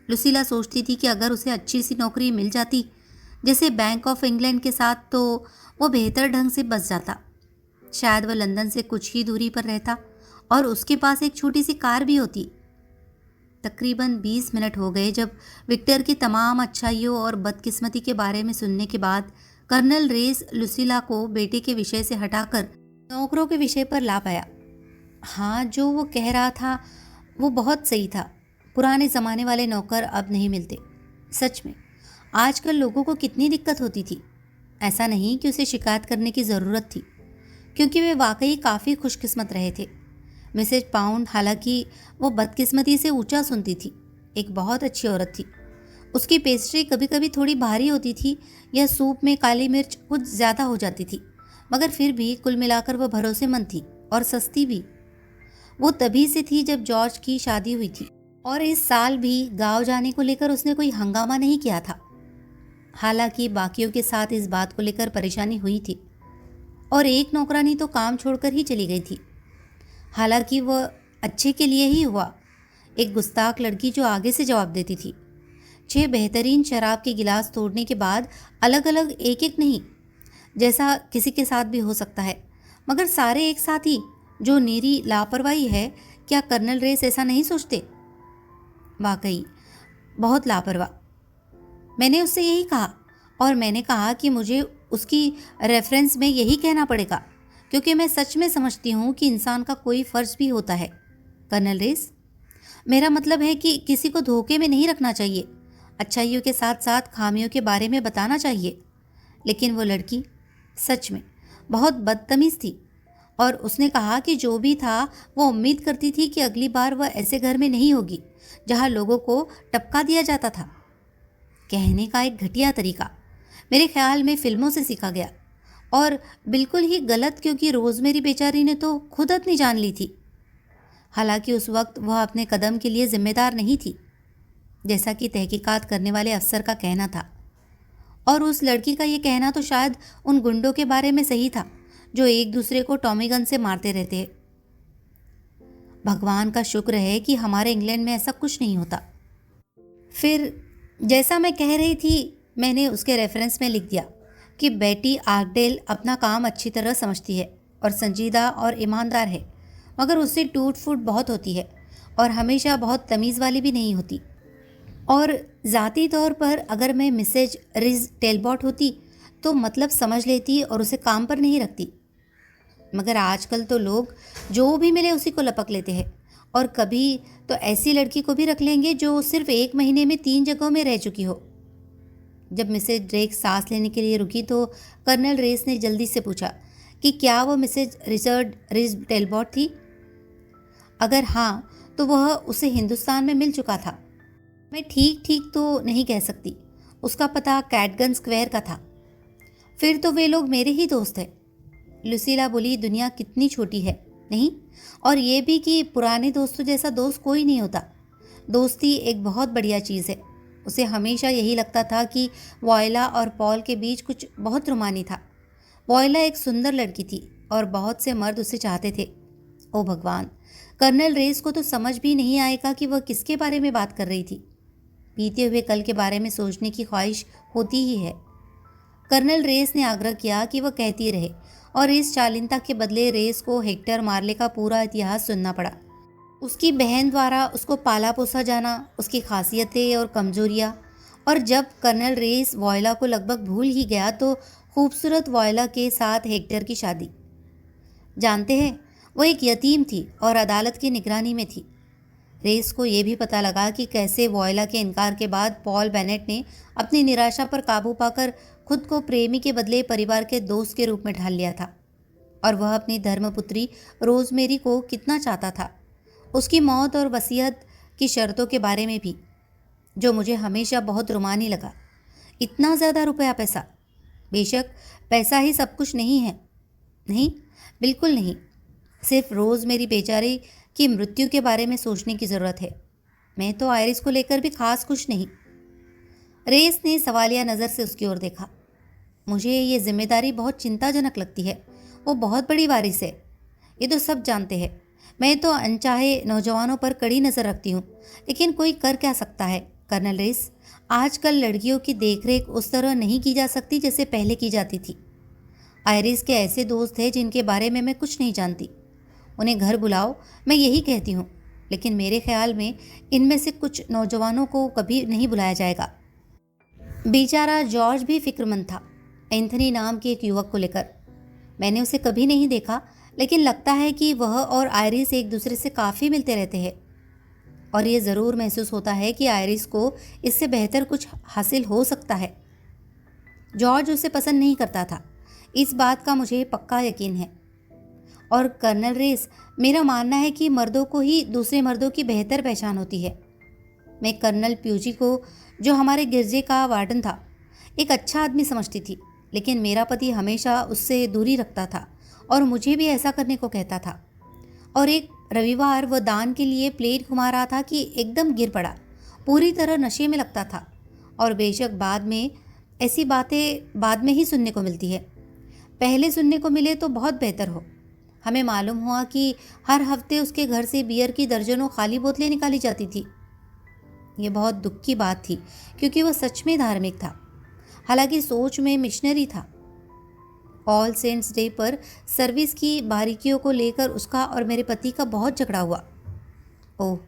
लुसीला सोचती थी कि अगर उसे अच्छी सी नौकरी मिल जाती, जैसे बैंक ऑफ इंग्लैंड के साथ, तो वो बेहतर ढंग से बस जाता। शायद वह लंदन से कुछ ही दूरी पर रहता और उसके पास एक छोटी सी कार भी होती। तकरीबन 20 मिनट हो गए जब विक्टर की तमाम अच्छाइयों और बदकिस्मती के बारे में सुनने के बाद कर्नल रेस लुसीला को बेटे के विषय से हटाकर नौकरों के विषय पर ला पाया। हाँ, जो वो कह रहा था वो बहुत सही था। पुराने ज़माने वाले नौकर अब नहीं मिलते। सच में आजकल लोगों को कितनी दिक्कत होती थी। ऐसा नहीं कि उसे शिकायत करने की ज़रूरत थी, क्योंकि वे वाकई काफ़ी खुशकिस्मत रहे थे। मिसेज पाउंड, हालांकि वो बदकिस्मती से ऊंचा सुनती थी, एक बहुत अच्छी औरत थी। उसकी पेस्ट्री कभी कभी थोड़ी भारी होती थी या सूप में काली मिर्च कुछ ज़्यादा हो जाती थी, मगर फिर भी कुल मिलाकर वह भरोसेमंद थी और सस्ती भी। वो तभी से थी जब जॉर्ज की शादी हुई थी, और इस साल भी गांव जाने को लेकर उसने कोई हंगामा नहीं किया था। हालांकि बाकियों के साथ इस बात को लेकर परेशानी हुई थी, और एक नौकरानी तो काम छोड़कर ही चली गई थी। हालांकि वह अच्छे के लिए ही हुआ। एक गुस्ताख लड़की जो आगे से जवाब देती थी। 6 बेहतरीन शराब के गिलास तोड़ने के बाद अलग अलग एक एक नहीं, जैसा किसी के साथ भी हो सकता है, मगर सारे एक साथ ही, जो नीरी लापरवाही है। क्या कर्नल रेस ऐसा नहीं सोचते? वाकई बहुत लापरवाह। मैंने उससे यही कहा, और मैंने कहा कि मुझे उसकी रेफरेंस में यही कहना पड़ेगा, क्योंकि मैं सच में समझती हूँ कि इंसान का कोई फ़र्ज भी होता है। कर्नल रेस, मेरा मतलब है कि किसी को धोखे में नहीं रखना चाहिए। अच्छाइयों के साथ साथ खामियों के बारे में बताना चाहिए। लेकिन वो लड़की सच में बहुत बदतमीज़ थी, और उसने कहा कि जो भी था वो उम्मीद करती थी कि अगली बार वह ऐसे घर में नहीं होगी जहाँ लोगों को टपका दिया जाता था। कहने का एक घटिया तरीका, मेरे ख्याल में फिल्मों से सीखा गया, और बिल्कुल ही गलत, क्योंकि रोज़मेरी बेचारी ने तो खुद अपनी जान ली थी। हालांकि उस वक्त वह अपने कदम के लिए जिम्मेदार नहीं थी, जैसा कि तहकीकात करने वाले अफसर का कहना था। और उस लड़की का ये कहना तो शायद उन गुंडों के बारे में सही था जो एक दूसरे को टॉमी गन से मारते रहते हैं। भगवान का शुक्र है कि हमारे इंग्लैंड में ऐसा कुछ नहीं होता। फिर जैसा मैं कह रही थी, मैंने उसके रेफरेंस में लिख दिया कि बेटी आर्कडेल अपना काम अच्छी तरह समझती है और संजीदा और ईमानदार है, मगर उससे टूट फूट बहुत होती है और हमेशा बहुत तमीज़ वाली भी नहीं होती। और ज़ाती तौर पर अगर मैं मिसेज रिज टेलबॉट होती तो मतलब समझ लेती और उसे काम पर नहीं रखती। मगर आजकल तो लोग जो भी मिले उसी को लपक लेते हैं, और कभी तो ऐसी लड़की को भी रख लेंगे जो सिर्फ 1 महीने में 3 जगहों में रह चुकी हो। जब मिसेज ड्रेक सांस लेने के लिए रुकी तो कर्नल रेस ने जल्दी से पूछा कि क्या वो मिसेज रिचर्ड रिज टेलबॉट थी। अगर हाँ, तो वह उसे हिंदुस्तान में मिल चुका था। मैं ठीक ठीक तो नहीं कह सकती, उसका पता कैटगन स्क्वायर का था। फिर तो वे लोग मेरे ही दोस्त हैं। लुसीला बोली, दुनिया कितनी छोटी है, नहीं? और ये भी कि पुराने दोस्तों जैसा दोस्त कोई नहीं होता। दोस्ती एक बहुत बढ़िया चीज़ है। उसे हमेशा यही लगता था कि वॉयला और पॉल के बीच कुछ बहुत रोमानी था। वॉयला एक सुंदर लड़की थी और बहुत से मर्द उसे चाहते थे। ओ भगवान, कर्नल रेस को तो समझ भी नहीं आएगा कि वह किसके बारे में बात कर रही थी। बीते हुए कल के बारे में सोचने की ख्वाहिश होती ही है। कर्नल रेस ने आग्रह किया कि वह कहती रहे, और इस शालीनता के बदले रेस को हेक्टर मार्ले का पूरा इतिहास सुनना पड़ा। उसकी बहन द्वारा उसको पाला पोसा जाना, उसकी खासियतें और कमजोरियाँ। और जब कर्नल रेस वॉयला को लगभग भूल ही गया तो खूबसूरत वॉयला के साथ हेक्टर की शादी। जानते हैं, वो एक यतीम थी और अदालत की निगरानी में थी। रेस को यह भी पता लगा कि कैसे वॉयला के इनकार के बाद पॉल बेनेट ने अपनी निराशा पर काबू पाकर खुद को प्रेमी के बदले परिवार के दोस्त के रूप में ढाल लिया था, और वह अपनी धर्मपुत्री रोजमेरी को कितना चाहता था। उसकी मौत और वसीयत की शर्तों के बारे में भी, जो मुझे हमेशा बहुत रोमानी लगा। इतना ज़्यादा रुपया पैसा। बेशक पैसा ही सब कुछ नहीं है, नहीं, बिल्कुल नहीं। सिर्फ रोज़मेरी बेचारी की मृत्यु के बारे में सोचने की ज़रूरत है। मैं तो आयरिस को लेकर भी खास खुश नहीं। रेस ने सवालिया नज़र से उसकी ओर देखा। मुझे ये जिम्मेदारी बहुत चिंताजनक लगती है। वो बहुत बड़ी वारिस है, ये तो सब जानते हैं। मैं तो अनचाहे नौजवानों पर कड़ी नज़र रखती हूँ, लेकिन कोई कर क्या सकता है कर्नल रेस। आजकल लड़कियों की देखरेख उस तरह नहीं की जा सकती जैसे पहले की जाती थी। आयरिस के ऐसे दोस्त हैं जिनके बारे में मैं कुछ नहीं जानती। उन्हें घर बुलाओ, मैं यही कहती हूँ, लेकिन मेरे ख्याल में इनमें से कुछ नौजवानों को कभी नहीं बुलाया जाएगा। बेचारा जॉर्ज भी फिक्रमंद था, एंथनी नाम के एक युवक को लेकर। मैंने उसे कभी नहीं देखा, लेकिन लगता है कि वह और आयरिस एक दूसरे से काफ़ी मिलते रहते हैं, और ये ज़रूर महसूस होता है कि आयरिस को इससे बेहतर कुछ हासिल हो सकता है। जॉर्ज उसे पसंद नहीं करता था, इस बात का मुझे पक्का यकीन है। और कर्नल रेस, मेरा मानना है कि मर्दों को ही दूसरे मर्दों की बेहतर पहचान होती है। मैं कर्नल प्यूजी को, जो हमारे गिरजे का वार्डन था, एक अच्छा आदमी समझती थी, लेकिन मेरा पति हमेशा उससे दूरी रखता था और मुझे भी ऐसा करने को कहता था। और एक रविवार वह दान के लिए प्लेट घुमा रहा था कि एकदम गिर पड़ा, पूरी तरह नशे में लगता था। और बेशक बाद में ऐसी बातें बाद में ही सुनने को मिलती है, पहले सुनने को मिले तो बहुत बेहतर हो। हमें मालूम हुआ कि हर हफ्ते उसके घर से बियर की दर्जनों खाली बोतलें निकाली जाती थी। ये बहुत दुख की बात थी, क्योंकि वह सच में धार्मिक था, हालांकि सोच में मिशनरी था। ऑल सेंट्स डे पर सर्विस की बारीकियों को लेकर उसका और मेरे पति का बहुत झगड़ा हुआ। ओह,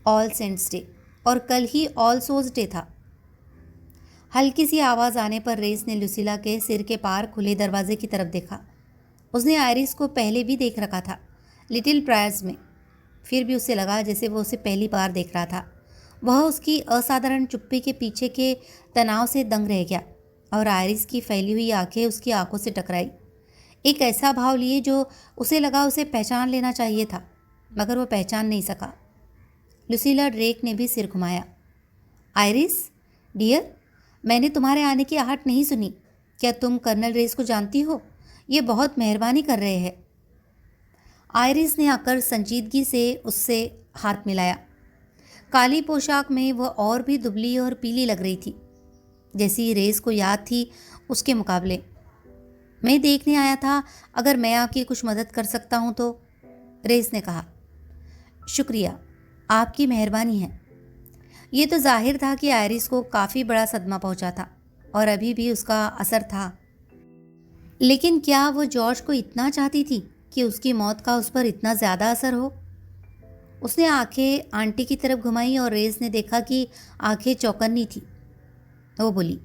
ऑल सेंट्स डे, और कल ही ऑल सोल्स डे था। हल्की सी आवाज़ आने पर रेस ने लुसीला के सिर के पार खुले दरवाजे की तरफ देखा। उसने आयरिस को पहले भी देख रखा था, लिटिल प्रायर्स में। फिर भी उसे लगा जैसे वो उसे पहली बार देख रहा था। वह उसकी असाधारण चुप्पी के पीछे के तनाव से दंग रह गया और आयरिस की फैली हुई आंखें उसकी आंखों से टकराई, एक ऐसा भाव लिए जो उसे लगा उसे पहचान लेना चाहिए था, मगर वह पहचान नहीं सका। लुसीला ड्रेक ने भी सिर घुमाया। आयरिस डियर, मैंने तुम्हारे आने की आहट नहीं सुनी। क्या तुम कर्नल रेस को जानती हो? ये बहुत मेहरबानी कर रहे हैं। आयरिस ने आकर संजीदगी से उससे हाथ मिलाया। काली पोशाक में वह और भी दुबली और पीली लग रही थी, जैसी रेस को याद थी उसके मुकाबले। मैं देखने आया था, अगर मैं आपकी कुछ मदद कर सकता हूँ तो, रेस ने कहा। शुक्रिया, आपकी मेहरबानी है। ये तो जाहिर था कि आयरिस को काफ़ी बड़ा सदमा पहुंचा था और अभी भी उसका असर था। लेकिन क्या वो जॉर्ज को इतना चाहती थी कि उसकी मौत का उस पर इतना ज़्यादा असर हो? उसने आंखें आंटी की तरफ घुमाई और रेस ने देखा कि आंखें चौकन्नी थी। वो बोली,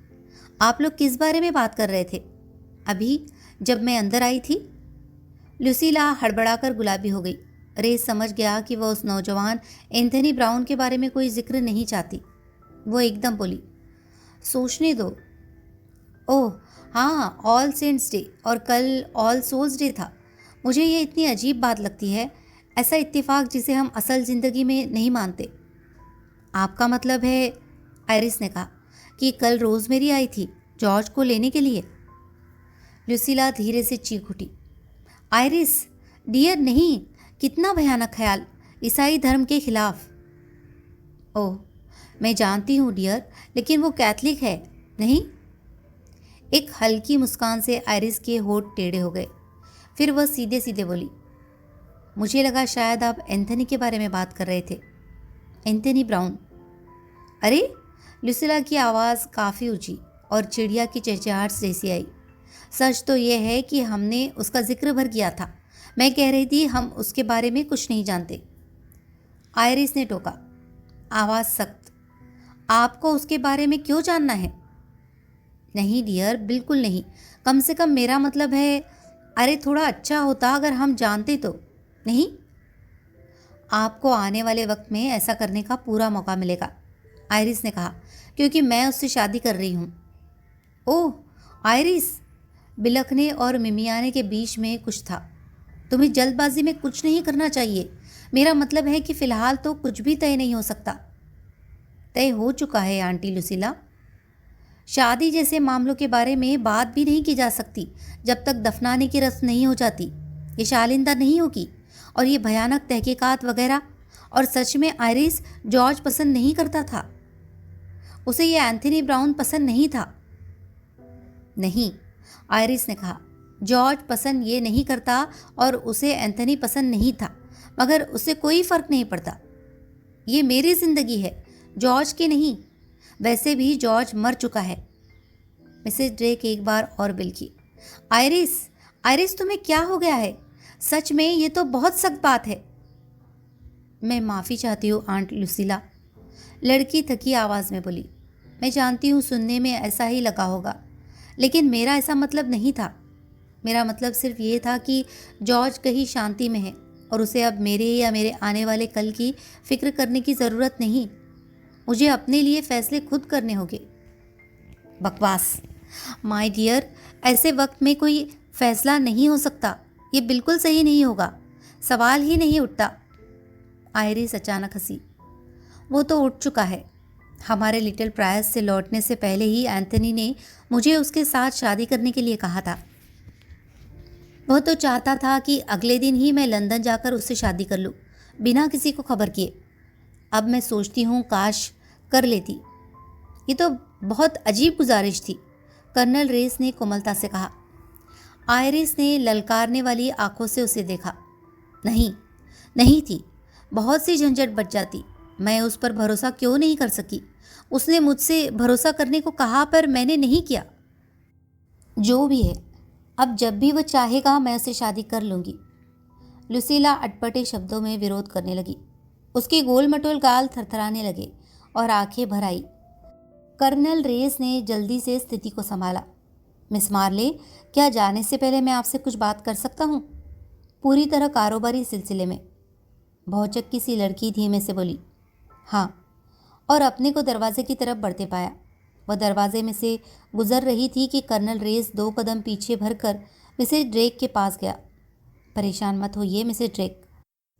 आप लोग किस बारे में बात कर रहे थे अभी, जब मैं अंदर आई थी? लुसीला हड़बड़ाकर गुलाबी हो गई। रेस समझ गया कि वह उस नौजवान एंथनी ब्राउन के बारे में कोई जिक्र नहीं चाहती। वो एकदम बोली, सोचने दो। ओह हाँ, ऑल सेंट्स डे और कल ऑल सोल्स डे था। मुझे ये इतनी अजीब बात लगती है, ऐसा इत्तेफाक जिसे हम असल ज़िंदगी में नहीं मानते। आपका मतलब है, आयरिस ने कहा, कि कल रोज़मेरी आई थी जॉर्ज को लेने के लिए? लुसीला धीरे से चीख उठी। आयरिस डियर, नहीं, कितना भयानक ख्याल, ईसाई धर्म के खिलाफ। ओह, मैं जानती हूँ डियर, लेकिन वो कैथलिक है, नहीं? एक हल्की मुस्कान से आयरिस के होंठ टेढ़े हो गए। फिर वह सीधे सीधे बोली, मुझे लगा शायद आप एंथनी के बारे में बात कर रहे थे। Anthony brown? अरे, लुसीला की आवाज़ काफ़ी ऊंची और चिड़िया की चहचहाहट जैसी आई। सच तो यह है कि हमने उसका जिक्र भर किया था। मैं कह रही थी हम उसके बारे में कुछ नहीं जानते। आयरिस ने टोका, आवाज़ सख्त। आपको उसके बारे में क्यों जानना है? नहीं डियर, बिल्कुल नहीं। कम से कम मेरा मतलब है, अरे थोड़ा अच्छा होता अगर हम जानते तो। नहीं, आपको आने वाले वक्त में ऐसा करने का पूरा मौका मिलेगा, आयरिस ने कहा, क्योंकि मैं उससे शादी कर रही हूँ। ओह आयरिस, बिलखने और मिमियाने के बीच में कुछ था। तुम्हें जल्दबाजी में कुछ नहीं करना चाहिए। मेरा मतलब है कि फ़िलहाल तो कुछ भी तय नहीं हो सकता। तय हो चुका है आंटी लुसीला। शादी जैसे मामलों के बारे में बात भी नहीं की जा सकती जब तक दफनाने की रस्म नहीं हो जाती। ये शालिंदा नहीं होगी, और ये भयानक तहकीकात वगैरह। और सच में आयरिस, जॉर्ज पसंद नहीं करता था। उसे ये एंथनी ब्राउन पसंद नहीं था। नहीं, आयरिस ने कहा, जॉर्ज पसंद ये नहीं करता और उसे एंथनी पसंद नहीं था, मगर उससे कोई फ़र्क नहीं पड़ता। ये मेरी ज़िंदगी है, जॉर्ज की नहीं। वैसे भी जॉर्ज मर चुका है। मिसेस ड्रेक एक बार और बिलकी। आयरिस, आयरिस, तुम्हें क्या हो गया है? सच में ये तो बहुत सख्त बात है। मैं माफ़ी चाहती हूँ आंट लुसीला, लड़की थकी आवाज़ में बोली। मैं जानती हूँ सुनने में ऐसा ही लगा होगा, लेकिन मेरा ऐसा मतलब नहीं था। मेरा मतलब सिर्फ ये था कि जॉर्ज कहीं शांति में है और उसे अब मेरे या मेरे आने वाले कल की फ़िक्र करने की ज़रूरत नहीं। मुझे अपने लिए फ़ैसले खुद करने होंगे। बकवास माय डियर, ऐसे वक्त में कोई फ़ैसला नहीं हो सकता। ये बिल्कुल सही नहीं होगा, सवाल ही नहीं उठता। आयरिस अचानक हंसी। वो तो उठ चुका है, हमारे लिटिल प्रायस से लौटने से पहले ही एंथनी ने मुझे उसके साथ शादी करने के लिए कहा था। वह तो चाहता था कि अगले दिन ही मैं लंदन जाकर उससे शादी कर लूँ, बिना किसी को खबर किए। अब मैं सोचती हूँ काश कर लेती। ये तो बहुत अजीब गुजारिश थी, कर्नल रेस ने कोमलता से कहा। आयरिस ने ललकारने वाली आंखों से उसे देखा। नहीं, नहीं थी। बहुत सी झंझट बच जाती। मैं उस पर भरोसा क्यों नहीं कर सकी? उसने मुझसे भरोसा करने को कहा पर मैंने नहीं किया। जो भी है, अब जब भी वह चाहेगा मैं उससे शादी कर लूँगी। लुसीला अटपटे शब्दों में विरोध करने लगी। उसके गोल मटोल गाल थरथराने लगे और आंखें भर आई। कर्नल रेस ने जल्दी से स्थिति को संभाला। मिस मार्ले, क्या जाने से पहले मैं आपसे कुछ बात कर सकता हूँ? पूरी तरह कारोबारी सिलसिले में। भौचक्की सी लड़की धीमे से बोली। हाँ, और अपने को दरवाजे की तरफ बढ़ते पाया। वह दरवाजे में से गुजर रही थी कि कर्नल रेस 2 कदम पीछे भरकर मिसेज ड्रेक के पास गया। परेशान मत होइए मिसेज ड्रेक,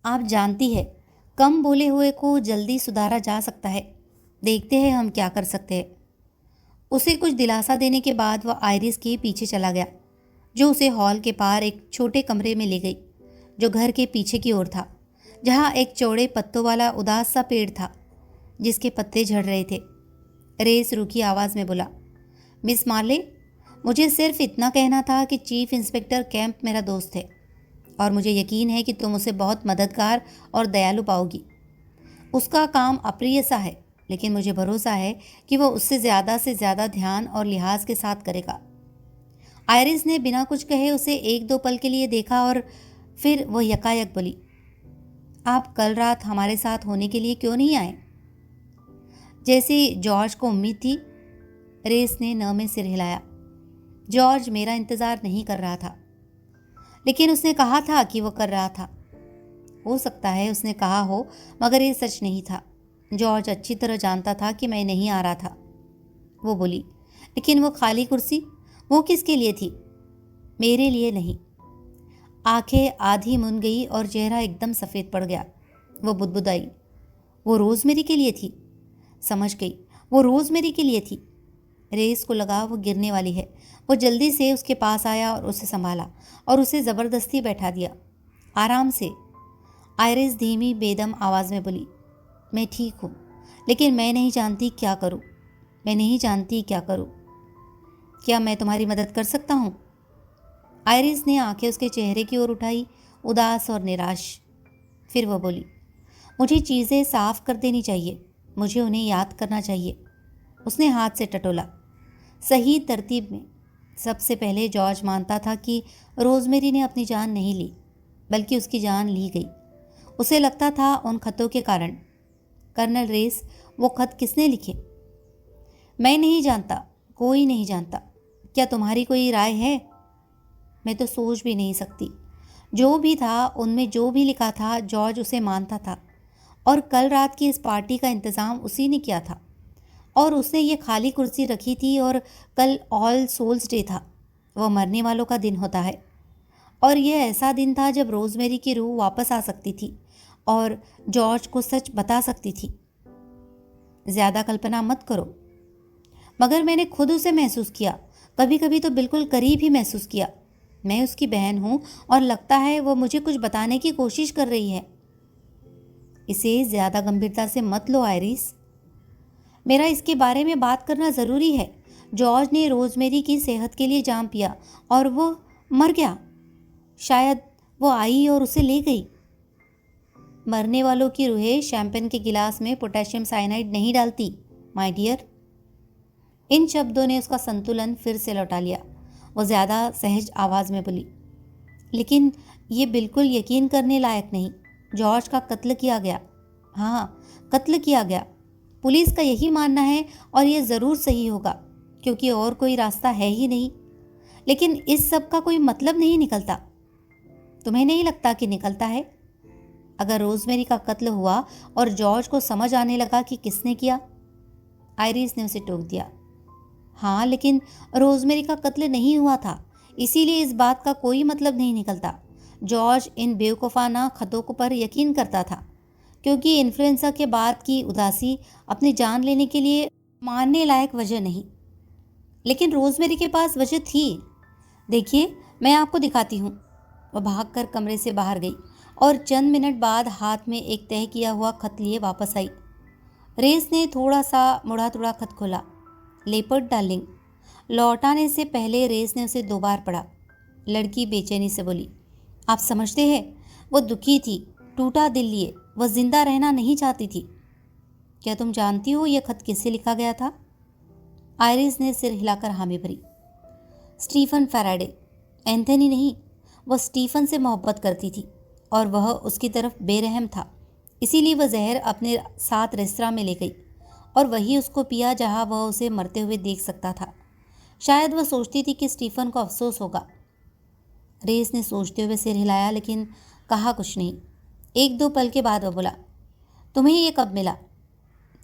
आप जानती है कम बोले हुए को जल्दी सुधारा जा सकता है। देखते हैं हम क्या कर सकते हैं। उसे कुछ दिलासा देने के बाद वह आयरिस के पीछे चला गया, जो उसे हॉल के पार एक छोटे कमरे में ले गई, जो घर के पीछे की ओर था, जहाँ एक चौड़े पत्तों वाला उदास सा पेड़ था जिसके पत्ते झड़ रहे थे। रेस रूखी आवाज़ में बोला, मिस मार्ले, मुझे सिर्फ इतना कहना था कि चीफ इंस्पेक्टर कैंप मेरा दोस्त है और मुझे यकीन है कि तुम उसे बहुत मददगार और दयालु पाओगी। उसका काम अप्रिय सा है, लेकिन मुझे भरोसा है कि वह उससे ज़्यादा से ज़्यादा ध्यान और लिहाज के साथ करेगा। आयरिस ने बिना कुछ कहे उसे 1-2 पल के लिए देखा और फिर वह यकायक बोली, आप कल रात हमारे साथ होने के लिए क्यों नहीं आए? जैसे जॉर्ज को उम्मीद थी। रेस ने न में सिर हिलाया। जॉर्ज मेरा इंतज़ार नहीं कर रहा था, लेकिन उसने कहा था कि वह कर रहा था। हो सकता है उसने कहा हो, मगर ये सच नहीं था। जॉर्ज अच्छी तरह जानता था कि मैं नहीं आ रहा था। वो बोली, लेकिन वो खाली कुर्सी, वो किसके लिए थी? मेरे लिए नहीं। आंखें आधी मुन गई और चेहरा एकदम सफ़ेद पड़ गया। वो बुदबुदाई, वो रोज़मेरी के लिए थी। समझ गई, वो रोज़मेरी के लिए थी। रेस को लगा वो गिरने वाली है। वो जल्दी से उसके पास आया और उसे संभाला और उसे ज़बरदस्ती बैठा दिया। आराम से। आयरिस धीमी बेदम आवाज़ में बोली, मैं ठीक हूँ, लेकिन मैं नहीं जानती क्या करूँ। मैं नहीं जानती क्या करूँ। क्या मैं तुम्हारी मदद कर सकता हूँ? आयरिस ने आंखें उसके चेहरे की ओर उठाई, उदास और निराश। फिर वह बोली, मुझे चीज़ें साफ कर देनी चाहिए, मुझे उन्हें याद करना चाहिए। उसने हाथ से टटोला। सही तरतीब में। सबसे पहले जॉर्ज मानता था कि रोज़मेरी ने अपनी जान नहीं ली, बल्कि उसकी जान ली गई। उसे लगता था उन खतों के कारण। कर्नल रेस, वो खत किसने लिखे? मैं नहीं जानता, कोई नहीं जानता। क्या तुम्हारी कोई राय है? मैं तो सोच भी नहीं सकती। जो भी था, उनमें जो भी लिखा था, जॉर्ज उसे मानता था और कल रात की इस पार्टी का इंतज़ाम उसी ने किया था और उसने ये खाली कुर्सी रखी थी और कल ऑल सोल्स डे था। वह मरने वालों का दिन होता है और यह ऐसा दिन था जब रोज़मेरी की रूह वापस आ सकती थी और जॉर्ज को सच बता सकती थी। ज़्यादा कल्पना मत करो। मगर मैंने खुद उसे महसूस किया, कभी कभी तो बिल्कुल करीब ही महसूस किया। मैं उसकी बहन हूँ और लगता है वह मुझे कुछ बताने की कोशिश कर रही है। इसे ज़्यादा गंभीरता से मत लो आयरिस। मेरा इसके बारे में बात करना ज़रूरी है। जॉर्ज ने रोज़मेरी की सेहत के लिए जाम पिया और वो मर गया। शायद वो आई और उसे ले गई। मरने वालों की रूहें शैंपेन के गिलास में पोटेशियम साइनाइड नहीं डालती, माय डियर। इन शब्दों ने उसका संतुलन फिर से लौटा लिया। वो ज़्यादा सहज आवाज़ में बोली, लेकिन ये बिल्कुल यकीन करने लायक नहीं। जॉर्ज का कत्ल किया गया। हाँ, कत्ल किया गया। पुलिस का यही मानना है और ये ज़रूर सही होगा, क्योंकि और कोई रास्ता है ही नहीं। लेकिन इस सब का कोई मतलब नहीं निकलता। तुम्हें नहीं लगता कि निकलता है? अगर रोज़मेरी का कत्ल हुआ और जॉर्ज को समझ आने लगा कि किसने किया? आयरिस ने उसे टोक दिया। हाँ, लेकिन रोज़मेरी का कत्ल नहीं हुआ था, इसीलिए इस बात का कोई मतलब नहीं निकलता। जॉर्ज इन बेवकूफ़ाना खतों पर यकीन करता था। क्योंकि इन्फ्लुएंजा के बाद की उदासी अपनी जान लेने के लिए मानने लायक वजह नहीं। लेकिन रोज़मेरी के पास वजह थी। देखिए, मैं आपको दिखाती हूँ। वह भागकर कमरे से बाहर गई और चंद मिनट बाद हाथ में एक तय किया हुआ खत लिए वापस आई। रेस ने थोड़ा सा मुड़ा तुड़ा खत खोला। Leopard darling. लौटाने से पहले रेस ने उसे 2 बार पढ़ा। लड़की बेचैनी से बोली, आप समझते हैं, वो दुखी थी, टूटा दिल लिए, वह जिंदा रहना नहीं चाहती थी। क्या तुम जानती हो यह खत किससे लिखा गया था? आयरिस ने सिर हिलाकर हामी भरी। Stephen Faraday. एंथनी नहीं, वह स्टीफन से मोहब्बत करती थी और वह उसकी तरफ बेरहम था। इसीलिए वह जहर अपने साथ रेस्तरां में ले गई और वही उसको पिया जहां वह उसे मरते हुए देख सकता था। शायद वह सोचती थी कि स्टीफन को अफसोस होगा। रेस ने सोचते हुए सिर हिलाया लेकिन कहा कुछ नहीं। 1-2 पल के बाद वह बोला, तुम्हें ये कब मिला?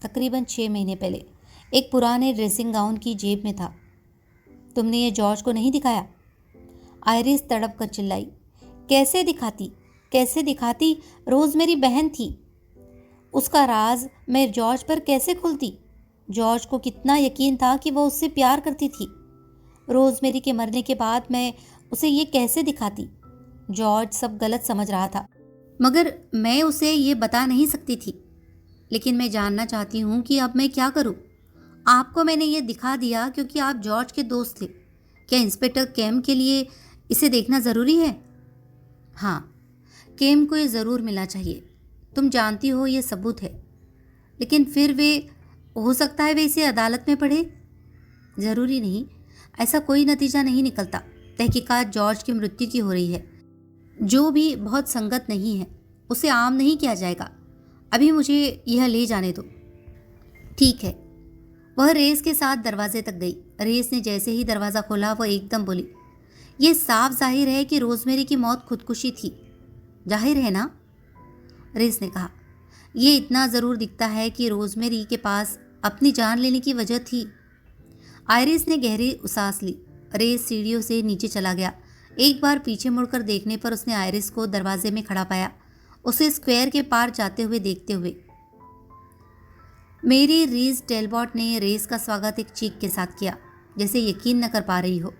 तकरीबन 6 महीने पहले। एक पुराने ड्रेसिंग गाउन की जेब में था। तुमने ये जॉर्ज को नहीं दिखाया? आयरिस तड़प कर चिल्लाई, कैसे दिखाती, कैसे दिखाती? रोज़ मेरी बहन थी। उसका राज मैं जॉर्ज पर कैसे खुलती? जॉर्ज को कितना यकीन था कि वह उससे प्यार करती थी। रोज़मेरी के मरने के बाद मैं उसे ये कैसे दिखाती? जॉर्ज सब गलत समझ रहा था, मगर मैं उसे ये बता नहीं सकती थी। लेकिन मैं जानना चाहती हूँ कि अब मैं क्या करूँ? आपको मैंने ये दिखा दिया क्योंकि आप जॉर्ज के दोस्त थे। क्या इंस्पेक्टर केम के लिए इसे देखना ज़रूरी है? हाँ, केम को ये ज़रूर मिलना चाहिए। तुम जानती हो ये सबूत है। लेकिन फिर वे, हो सकता है वे इसे अदालत में पढ़े। ज़रूरी नहीं, ऐसा कोई नतीजा नहीं निकलता। तहकीकात जॉर्ज की मृत्यु की हो रही है, जो भी बहुत संगत नहीं है। उसे आम नहीं किया जाएगा। अभी मुझे यह ले जाने दो। ठीक है। वह रेस के साथ दरवाजे तक गई। रेस ने जैसे ही दरवाज़ा खोला वह एकदम बोली, यह साफ जाहिर है कि रोज़मेरी की मौत खुदकुशी थी। जाहिर है ना? रेस ने कहा, यह इतना ज़रूर दिखता है कि रोज़मेरी के पास अपनी जान लेने की वजह थी। आयरिस ने गहरी सांस ली। रेस सीढ़ियों से नीचे चला गया। एक बार पीछे मुड़कर देखने पर उसने आयरिस को दरवाजे में खड़ा पाया, उसे स्क्वायर के पार जाते हुए देखते हुए। मेरी रीज टेलबॉट ने रेस का स्वागत एक चीख के साथ किया, जैसे यकीन न कर पा रही हो।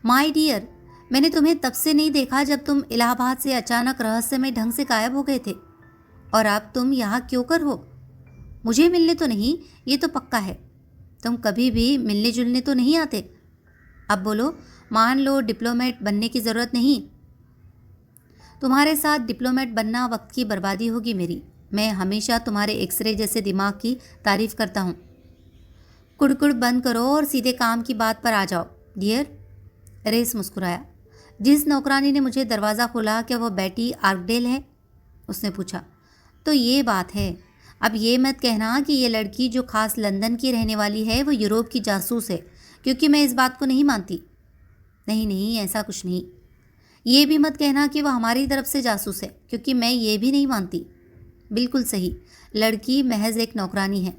माय डियर, मैंने तुम्हें तब से नहीं देखा जब तुम इलाहाबाद से अचानक रहस्यमय ढंग से गायब हो गए थे। और अब तुम यहाँ क्यों कर हो? मुझे मिलने तो नहीं, ये तो पक्का है। तुम कभी भी मिलने जुलने तो नहीं आते। अब बोलो, मान लो डिप्लोमेट बनने की ज़रूरत नहीं। तुम्हारे साथ डिप्लोमेट बनना वक्त की बर्बादी होगी मेरी। मैं हमेशा तुम्हारे एक्सरे जैसे दिमाग की तारीफ करता हूँ। कुड़कुड़ बंद करो और सीधे काम की बात पर आ जाओ डियर। रेस मुस्कुराया। जिस नौकरानी ने मुझे दरवाज़ा खोला, क्या वह बेटी आर्कडेल है? उसने पूछा। तो ये बात है। अब ये मत कहना कि ये लड़की जो खास लंदन की रहने वाली है वो यूरोप की जासूस है, क्योंकि मैं इस बात को नहीं मानती। नहीं नहीं, ऐसा कुछ नहीं। ये भी मत कहना कि वह हमारी तरफ से जासूस है, क्योंकि मैं ये भी नहीं मानती। बिल्कुल सही, लड़की महज एक नौकरानी है।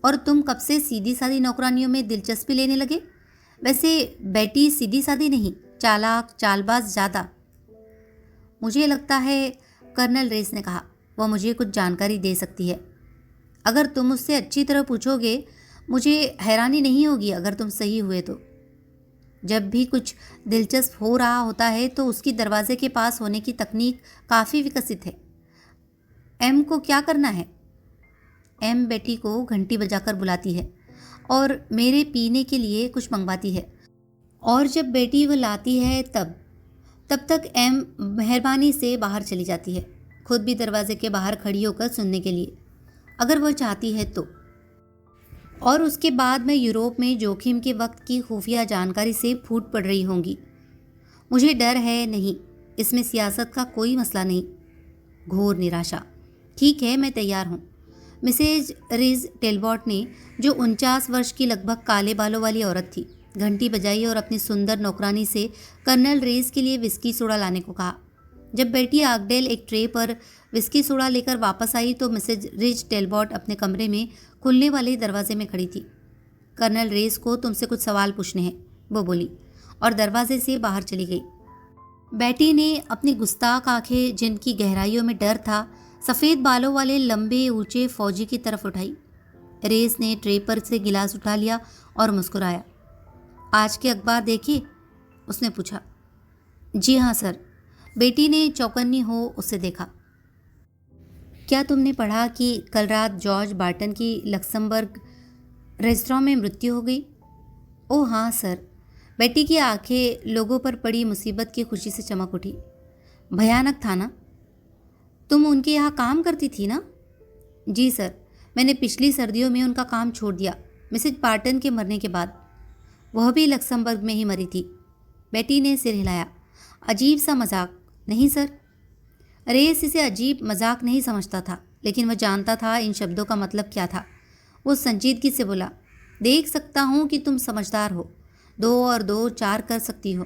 और तुम कब से सीधी सादी नौकरानियों में दिलचस्पी लेने लगे? वैसे बेटी सीधी सादी नहीं, चालाक चालबाज ज़्यादा। मुझे लगता है, कर्नल रेस ने कहा, वह मुझे कुछ जानकारी दे सकती है। अगर तुम उससे अच्छी तरह पूछोगे, मुझे हैरानी नहीं होगी अगर तुम सही हुए तो। जब भी कुछ दिलचस्प हो रहा होता है तो उसकी दरवाजे के पास होने की तकनीक काफ़ी विकसित है। एम को क्या करना है? एम बेटी को घंटी बजाकर बुलाती है और मेरे पीने के लिए कुछ मंगवाती है, और जब बेटी वो लाती है तब तक एम मेहरबानी से बाहर चली जाती है, खुद भी दरवाजे के बाहर खड़ी होकर सुनने के लिए, अगर वह चाहती है तो। और उसके बाद मैं यूरोप में जोखिम के वक्त की खुफिया जानकारी से फूट पड़ रही होंगी। मुझे डर है नहीं, इसमें सियासत का कोई मसला नहीं। घोर निराशा। ठीक है, मैं तैयार हूँ। मिसेज रिज टेलबॉट ने, जो 49 वर्ष की लगभग काले बालों वाली औरत थी, घंटी बजाई और अपनी सुंदर नौकरानी से कर्नल रेस के लिए विस्की सोडा लाने को कहा। जब बेटी आर्कडेल एक ट्रे पर विस्की सोडा लेकर वापस आई तो मिसेज रिज टेलबॉट अपने कमरे में खुलने वाले दरवाजे में खड़ी थी। कर्नल रेस को तुमसे कुछ सवाल पूछने हैं, वो बोली, और दरवाजे से बाहर चली गई। बेटी ने अपनी गुस्ताख आंखें, जिनकी गहराइयों में डर था, सफ़ेद बालों वाले लंबे ऊंचे फौजी की तरफ उठाई। रेस ने ट्रे पर से गिलास उठा लिया और मुस्कुराया। आज के अखबार देखिए? उसने पूछा। जी हाँ सर। बेटी ने चौकन्नी हो उससे देखा। क्या तुमने पढ़ा कि कल रात जॉर्ज बार्टन की लक्समबर्ग रेस्तरां में मृत्यु हो गई? ओह हाँ सर। बेटी की आंखें लोगों पर पड़ी मुसीबत की खुशी से चमक उठी। भयानक था ना? तुम उनके यहाँ काम करती थी ना? जी सर, मैंने पिछली सर्दियों में उनका काम छोड़ दिया, मिसेज बार्टन के मरने के बाद। वह भी लक्समबर्ग में ही मरी थी। बेटी ने सिर हिलाया। अजीब सा मजाक, नहीं सर? रेस इसे अजीब मजाक नहीं समझता था, लेकिन वह जानता था इन शब्दों का मतलब क्या था। वो संजीदगी से बोला, देख सकता हूँ कि तुम समझदार हो, 2 और 2 4 कर सकती हो।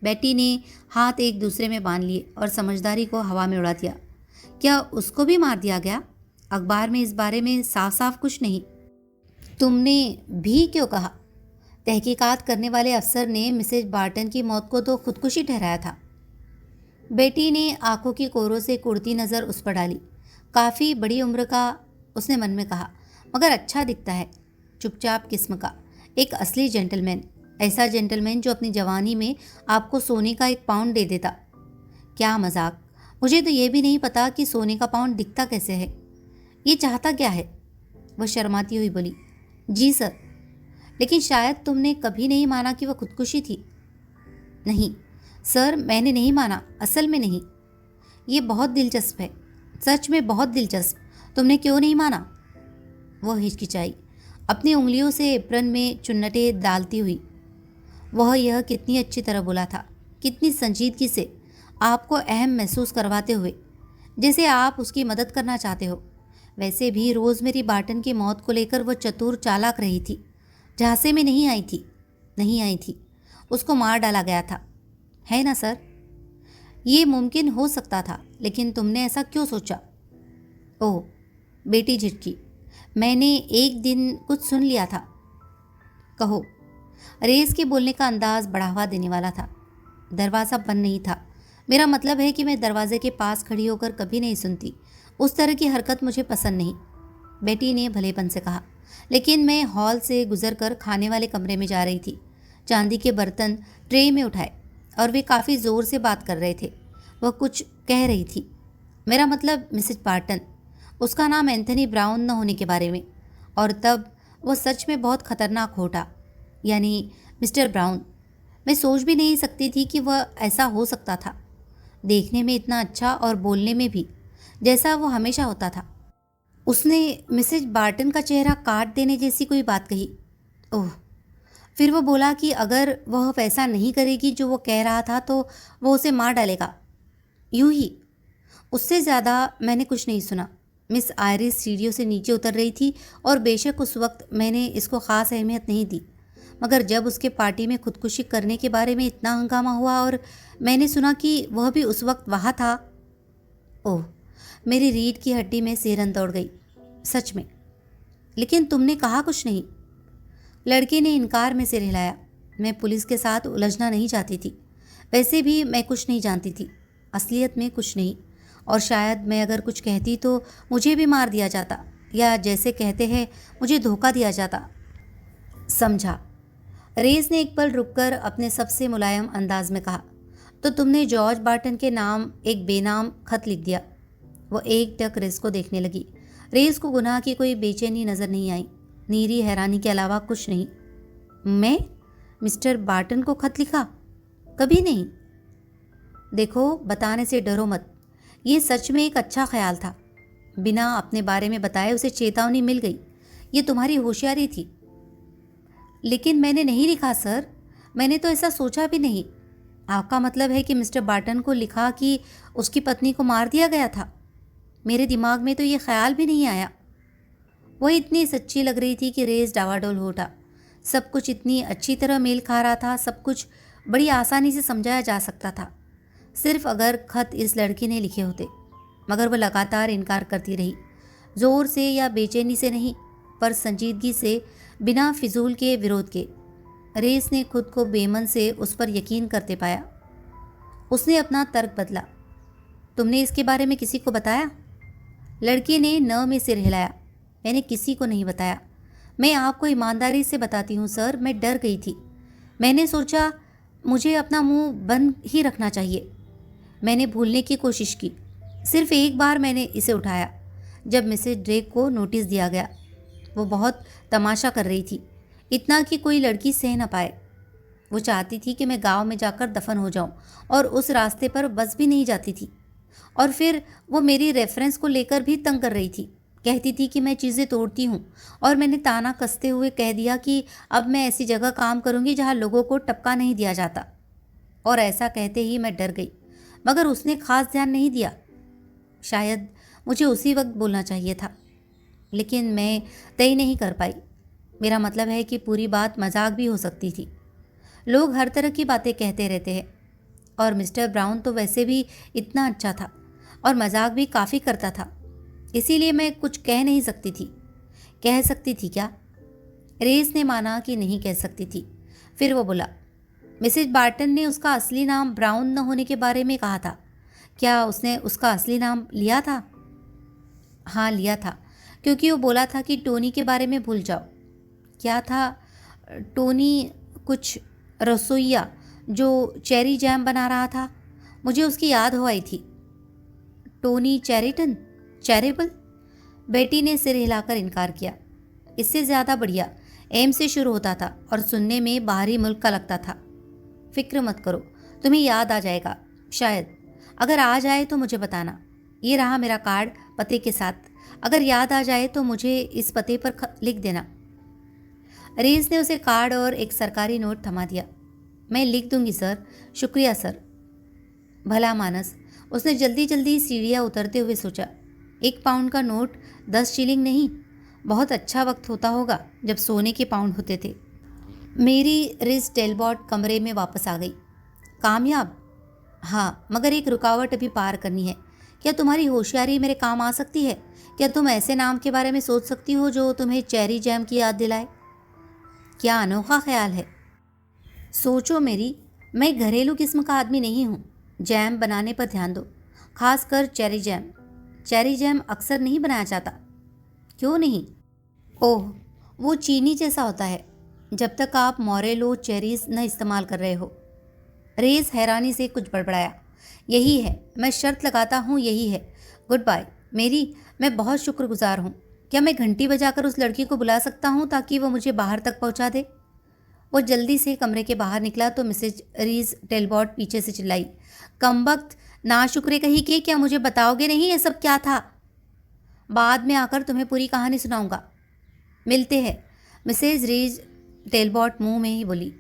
बेटी ने हाथ एक दूसरे में बांध लिए और समझदारी को हवा में उड़ा दिया। क्या उसको भी मार दिया गया? अखबार में इस बारे में साफ साफ कुछ नहीं। तुमने भी क्यों कहा? तहकीकात करने वाले अफसर ने मिसेज बार्टन की मौत को तो खुदकुशी ठहराया था। बेटी ने आंखों की कोरों से कुड़ती नज़र उस पर डाली। काफ़ी बड़ी उम्र का, उसने मन में कहा, मगर अच्छा दिखता है, चुपचाप किस्म का, एक असली जेंटलमैन। ऐसा जेंटलमैन जो अपनी जवानी में आपको सोने का 1 पाउंड दे देता। क्या मजाक! मुझे तो ये भी नहीं पता कि सोने का पाउंड दिखता कैसे है। ये चाहता क्या है? वह शर्माती हुई बोली। जी सर, लेकिन शायद तुमने कभी नहीं माना कि वह खुदकुशी थी। नहीं सर, मैंने नहीं माना, असल में नहीं। ये बहुत दिलचस्प है, सच में बहुत दिलचस्प। तुमने क्यों नहीं माना? वह हिचकिचाई, अपनी उंगलियों से एप्रन में चुन्नटे डालती हुई। वह यह कितनी अच्छी तरह बोला था, कितनी संजीदगी से, आपको अहम महसूस करवाते हुए, जैसे आप उसकी मदद करना चाहते हो। वैसे भी रोज़मेरी बार्टन की मौत को लेकर वह चतुर चालाक रही थी। झांसे में नहीं आई थी, उसको मार डाला गया था, है ना सर? ये मुमकिन हो सकता था, लेकिन तुमने ऐसा क्यों सोचा? ओह, बेटी झिटकी। मैंने एक दिन कुछ सुन लिया था। कहो। रेस के बोलने का अंदाज बढ़ावा देने वाला था। दरवाज़ा बंद नहीं था। मेरा मतलब है कि मैं दरवाजे के पास खड़ी होकर कभी नहीं सुनती। उस तरह की हरकत मुझे पसंद नहीं, बेटी ने भलेपन से कहा। लेकिन मैं हॉल से गुजरकर खाने वाले कमरे में जा रही थी। चांदी के बर्तन ट्रे में उठाए और वे काफ़ी ज़ोर से बात कर रहे थे। वह कुछ कह रही थी, मेरा मतलब मिसेज बार्टन, उसका नाम एंथनी ब्राउन न होने के बारे में। और तब वह सच में बहुत खतरनाक होता, यानी मिस्टर ब्राउन। मैं सोच भी नहीं सकती थी कि वह ऐसा हो सकता था। देखने में इतना अच्छा और बोलने में भी जैसा वो हमेशा होता था। उसने मिसेज बार्टन का चेहरा काट देने जैसी कोई बात कही। ओह! फिर वो बोला कि अगर वह वैसा नहीं करेगी जो वो कह रहा था तो वो उसे मार डालेगा। यूं ही। उससे ज़्यादा मैंने कुछ नहीं सुना। मिस आयरिस सीढ़ियों से नीचे उतर रही थी और बेशक उस वक्त मैंने इसको ख़ास अहमियत नहीं दी, मगर जब उसके पार्टी में खुदकुशी करने के बारे में इतना हंगामा हुआ और मैंने सुना कि वह भी उस वक्त वहाँ था, ओह, मेरी रीढ़ की हड्डी में सिहरन दौड़ गई, सच में। लेकिन तुमने कहा कुछ नहीं। लड़के ने इनकार में सिर हिलाया। मैं पुलिस के साथ उलझना नहीं चाहती थी। वैसे भी मैं कुछ नहीं जानती थी, असलियत में कुछ नहीं। और शायद मैं अगर कुछ कहती तो मुझे भी मार दिया जाता, या जैसे कहते हैं मुझे धोखा दिया जाता। समझा। रेस ने एक पल रुककर अपने सबसे मुलायम अंदाज में कहा, तो तुमने जॉर्ज बार्टन के नाम एक बेनाम खत लिख दिया। वो एक टक रेस को देखने लगी। रेस को गुनाह की कोई बेचैनी नज़र नहीं आई, नीरी हैरानी के अलावा कुछ नहीं। मैं मिस्टर बार्टन को खत लिखा? कभी नहीं। देखो, बताने से डरो मत। ये सच में एक अच्छा ख्याल था। बिना अपने बारे में बताए उसे चेतावनी मिल गई। ये तुम्हारी होशियारी थी। लेकिन मैंने नहीं लिखा सर, मैंने तो ऐसा सोचा भी नहीं। आपका मतलब है कि मिस्टर बार्टन को लिखा कि उसकी पत्नी को मार दिया गया था? मेरे दिमाग में तो ये ख्याल भी नहीं आया। वह इतनी सच्ची लग रही थी कि रेस डावाडोल हो उठा। सब कुछ इतनी अच्छी तरह मेल खा रहा था, सब कुछ बड़ी आसानी से समझाया जा सकता था, सिर्फ अगर खत इस लड़की ने लिखे होते। मगर वह लगातार इनकार करती रही, ज़ोर से या बेचैनी से नहीं, पर संजीदगी से, बिना फिजूल के विरोध के। रेस ने खुद को बेमन से उस पर यकीन करते पाया। उसने अपना तर्क बदला। तुमने इसके बारे में किसी को बताया? लड़की ने न में सिर हिलाया। मैंने किसी को नहीं बताया। मैं आपको ईमानदारी से बताती हूँ सर, मैं डर गई थी। मैंने सोचा मुझे अपना मुंह बंद ही रखना चाहिए। मैंने भूलने की कोशिश की। सिर्फ एक बार मैंने इसे उठाया जब मिसेज ड्रेक को नोटिस दिया गया। वो बहुत तमाशा कर रही थी, इतना कि कोई लड़की सह न पाए। वो चाहती थी कि मैं गांव में जाकर दफन हो जाऊं और उस रास्ते पर बस भी नहीं जाती थी। और फिर वो मेरी रेफरेंस को लेकर भी तंग कर रही थी। कहती थी कि मैं चीज़ें तोड़ती हूँ और मैंने ताना कसते हुए कह दिया कि अब मैं ऐसी जगह काम करूँगी जहाँ लोगों को टपका नहीं दिया जाता। और ऐसा कहते ही मैं डर गई, मगर उसने खास ध्यान नहीं दिया। शायद मुझे उसी वक्त बोलना चाहिए था, लेकिन मैं तय नहीं कर पाई। मेरा मतलब है कि पूरी बात मजाक भी हो सकती थी। लोग हर तरह की बातें कहते रहते हैं, और मिस्टर ब्राउन तो वैसे भी इतना अच्छा था और मजाक भी काफ़ी करता था। इसीलिए मैं कुछ कह नहीं सकती थी। कह सकती थी क्या? रेस ने माना कि नहीं कह सकती थी। फिर वो बोला, मिसेज बार्टन ने उसका असली नाम ब्राउन न होने के बारे में कहा था। क्या उसने उसका असली नाम लिया था? हाँ, लिया था, क्योंकि वो बोला था कि टोनी के बारे में भूल जाओ। क्या था? टोनी कुछ रसोइया जो चेरी जैम बना रहा था। मुझे उसकी याद हो आई थी। टोनी चैरिटन? चैरिबल? बेटी ने सिर हिलाकर इनकार किया। इससे ज़्यादा बढ़िया एम से शुरू होता था और सुनने में बाहरी मुल्क का लगता था। फिक्र मत करो, तुम्हें याद आ जाएगा शायद। अगर आ जाए तो मुझे बताना। ये रहा मेरा कार्ड पते के साथ। अगर याद आ जाए तो मुझे इस पते पर लिख देना। रेस ने उसे कार्ड और एक सरकारी नोट थमा दिया। मैं लिख दूंगी सर। शुक्रिया सर। भला मानस, उसने जल्दी जल्दी सीढ़ियाँ उतरते हुए सोचा। 1 पाउंड का नोट 10 शिलिंग नहीं। बहुत अच्छा वक्त होता होगा जब सोने के पाउंड होते थे। मेरी रिज टेलबॉट कमरे में वापस आ गई। कामयाब? हाँ, मगर एक रुकावट अभी पार करनी है। क्या तुम्हारी होशियारी मेरे काम आ सकती है? क्या तुम ऐसे नाम के बारे में सोच सकती हो जो तुम्हें चेरी जैम की याद दिलाए? क्या अनोखा ख्याल है। सोचो मेरी, मैं घरेलू किस्म का आदमी नहीं हूँ। जैम बनाने पर ध्यान दो, खासकर चेरी जैम। चेरी जैम अक्सर नहीं बनाया जाता। क्यों नहीं? ओह, वो चीनी जैसा होता है जब तक आप मोरेलो चेरीज न इस्तेमाल कर रहे हो। रेस हैरानी से कुछ बड़बड़ाया। यही है, मैं शर्त लगाता हूँ, यही है। गुड बाय मेरी, मैं बहुत शुक्रगुजार हूँ। क्या मैं घंटी बजाकर उस लड़की को बुला सकता हूँ ताकि वो मुझे बाहर तक पहुँचा दे? वो जल्दी से कमरे के बाहर निकला तो मिसेज रीज टेलबॉट पीछे से चिल्लाई, कमबख्त, नाशुक्रे कहीं के, क्या मुझे बताओगे नहीं ये सब क्या था? बाद में आकर तुम्हें पूरी कहानी सुनाऊंगा। मिलते हैं, मिसेज रीज टेलबॉट मुंह में ही बोली।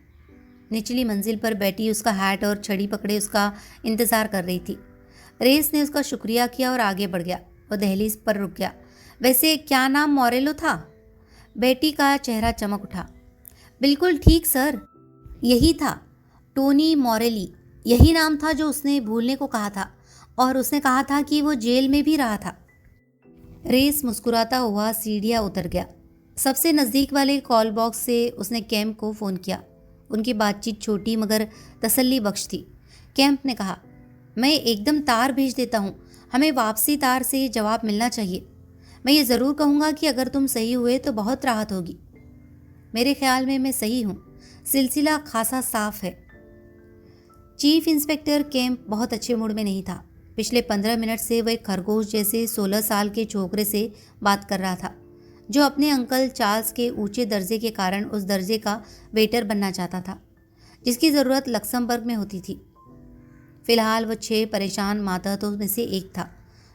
निचली मंजिल पर बैठी उसका हैट और छड़ी पकड़े उसका इंतज़ार कर रही थी। रेस ने उसका शुक्रिया किया और आगे बढ़ गया। वो दहलीज पर रुक गया। वैसे क्या नाम मोरेलो था? बेटी का चेहरा चमक उठा। बिल्कुल ठीक सर, यही था, टोनी मोरेली। यही नाम था जो उसने भूलने को कहा था, और उसने कहा था कि वो जेल में भी रहा था। रेस मुस्कुराता हुआ सीढ़ियाँ उतर गया। सबसे नज़दीक वाले कॉल बॉक्स से उसने कैंप को फ़ोन किया। उनकी बातचीत छोटी मगर तसल्ली बख्श थी। कैंप ने कहा, मैं एकदम तार भेज देता हूँ, हमें वापसी तार से जवाब मिलना चाहिए। मैं ये ज़रूर कहूँगा कि अगर तुम सही हुए तो बहुत राहत होगी। मेरे ख्याल में मैं सही हूँ, सिलसिला खासा साफ है। चीफ इंस्पेक्टर कैंप बहुत अच्छे मूड में नहीं था। पिछले 15 मिनट से वह एक खरगोश जैसे 16 साल के छोकरे से बात कर रहा था, जो अपने अंकल चार्ल्स के ऊंचे दर्जे के कारण उस दर्जे का वेटर बनना चाहता था जिसकी ज़रूरत लक्समबर्ग में होती थी। फिलहाल वह 6 परेशान मातहतों में से एक था,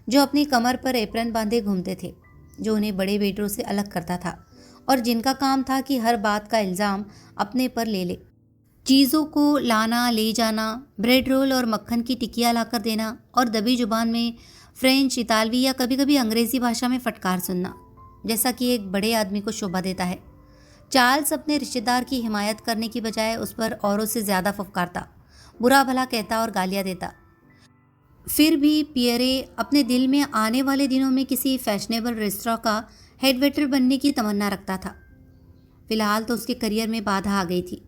जो अपनी कमर पर एप्रन बांधे घूमते थे, जो उन्हें बड़े वेटरों से अलग करता था और जिनका काम था कि हर बात का इल्ज़ाम अपने पर ले ले। चीज़ों को लाना ले जाना, ब्रेड रोल और मक्खन की टिकिया लाकर देना, और दबी जुबान में फ्रेंच, इतालवी या कभी कभी अंग्रेज़ी भाषा में फटकार सुनना, जैसा कि एक बड़े आदमी को शोभा देता है। चार्ल्स अपने रिश्तेदार की हिमायत करने की बजाय उस पर औरों से ज़्यादा फफकारता, बुरा भला कहता और गालियाँ देता। फिर भी पियरे अपने दिल में आने वाले दिनों में किसी फैशनेबल रेस्तरां का हेड वेटर बनने की तमन्ना रखता था। फिलहाल तो उसके करियर में बाधा आ गई थी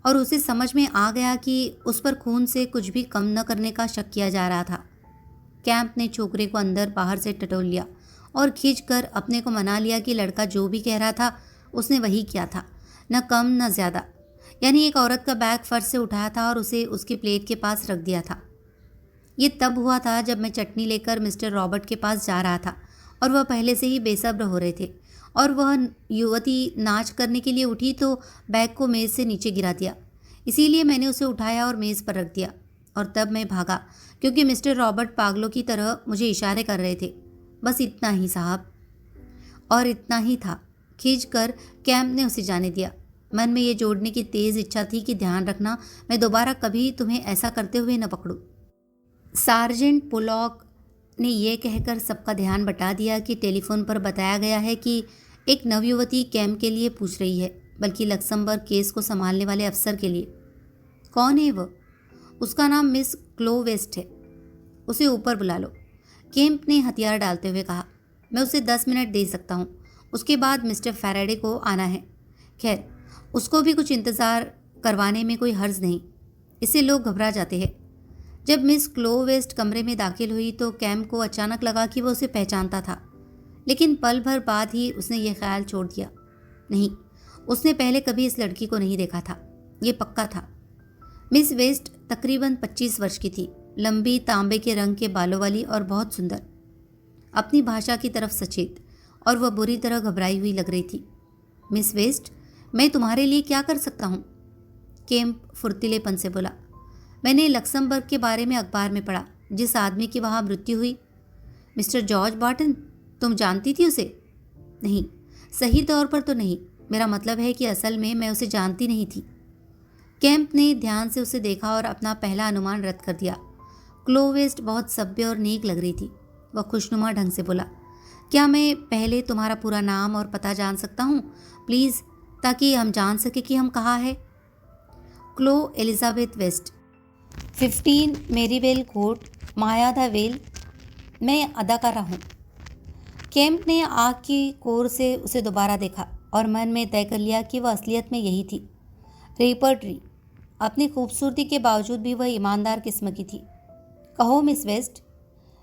और उसे समझ में आ गया कि उस पर खून से कुछ भी कम न करने का शक किया जा रहा था। कैंप ने छोकरे को अंदर बाहर से टटोल लिया और खींचकर अपने को मना लिया कि लड़का जो भी कह रहा था उसने वही किया था, न कम न ज़्यादा। यानी एक औरत का बैग फर्श से उठाया था और उसे उसकी प्लेट के पास रख दिया था। ये तब हुआ था जब मैं चटनी लेकर मिस्टर रॉबर्ट के पास जा रहा था और वह पहले से ही बेसब्र हो रहे थे, और वह युवती नाच करने के लिए उठी तो बैग को मेज़ से नीचे गिरा दिया। इसीलिए मैंने उसे उठाया और मेज़ पर रख दिया, और तब मैं भागा क्योंकि मिस्टर रॉबर्ट पागलों की तरह मुझे इशारे कर रहे थे। बस इतना ही साहब। और इतना ही था। खींचकर कैम्प ने उसे जाने दिया। मन में ये जोड़ने की तेज़ इच्छा थी कि ध्यान रखना, मैं दोबारा कभी तुम्हें ऐसा करते हुए न पकड़ूं। सार्जेंट पुलॉक ने यह कहकर सबका ध्यान बटा दिया कि टेलीफोन पर बताया गया है कि एक नवयुवती कैम्प के लिए पूछ रही है, बल्कि लक्समबर्ग केस को संभालने वाले अफसर के लिए। कौन है वह? उसका नाम मिस क्लो वेस्ट है। उसे ऊपर बुला लो, केम्प ने हथियार डालते हुए कहा। मैं उसे 10 मिनट दे सकता हूँ, उसके बाद मिस्टर फैराडे को आना है। खैर, उसको भी कुछ इंतज़ार करवाने में कोई हर्ज नहीं, इससे लोग घबरा जाते हैं। जब मिस क्लो वेस्ट कमरे में दाखिल हुई तो कैम्प को अचानक लगा कि वो उसे पहचानता था, लेकिन पल भर बाद ही उसने ये ख्याल छोड़ दिया। नहीं, उसने पहले कभी इस लड़की को नहीं देखा था, ये पक्का था। मिस वेस्ट तकरीबन 25 वर्ष की थी, लंबी तांबे के रंग के बालों वाली और बहुत सुंदर, अपनी भाषा की तरफ सचेत, और वह बुरी तरह घबराई हुई लग रही थी। मिस वेस्ट, मैं तुम्हारे लिए क्या कर सकता हूँ? केम्प फुर्तीलेपन से बोला। मैंने लक्समबर्ग के बारे में अखबार में पढ़ा, जिस आदमी की वहाँ मृत्यु हुई। मिस्टर जॉर्ज बार्टन, तुम जानती थी उसे? नहीं, सही तौर पर तो नहीं, मेरा मतलब है कि असल में मैं उसे जानती नहीं थी। कैम्प ने ध्यान से उसे देखा और अपना पहला अनुमान रद्द कर दिया। क्लो वेस्ट बहुत सभ्य और नेक लग रही थी। वह खुशनुमा ढंग से बोला, क्या मैं पहले तुम्हारा पूरा नाम और पता जान सकता हूँ प्लीज़, ताकि हम जान सके कि हम कहाँ हैं? Chloe Elizabeth West, 15 Merrivale Court, Maida Vale. मैं अदाकारा हूँ। कैम्प ने आँख की कोर से उसे दोबारा देखा और मन में तय कर लिया कि वह असलियत में यही थी। रेपर्ट्री, अपनी खूबसूरती के बावजूद भी वह ईमानदार किस्म की थी। कहो मिस वेस्ट,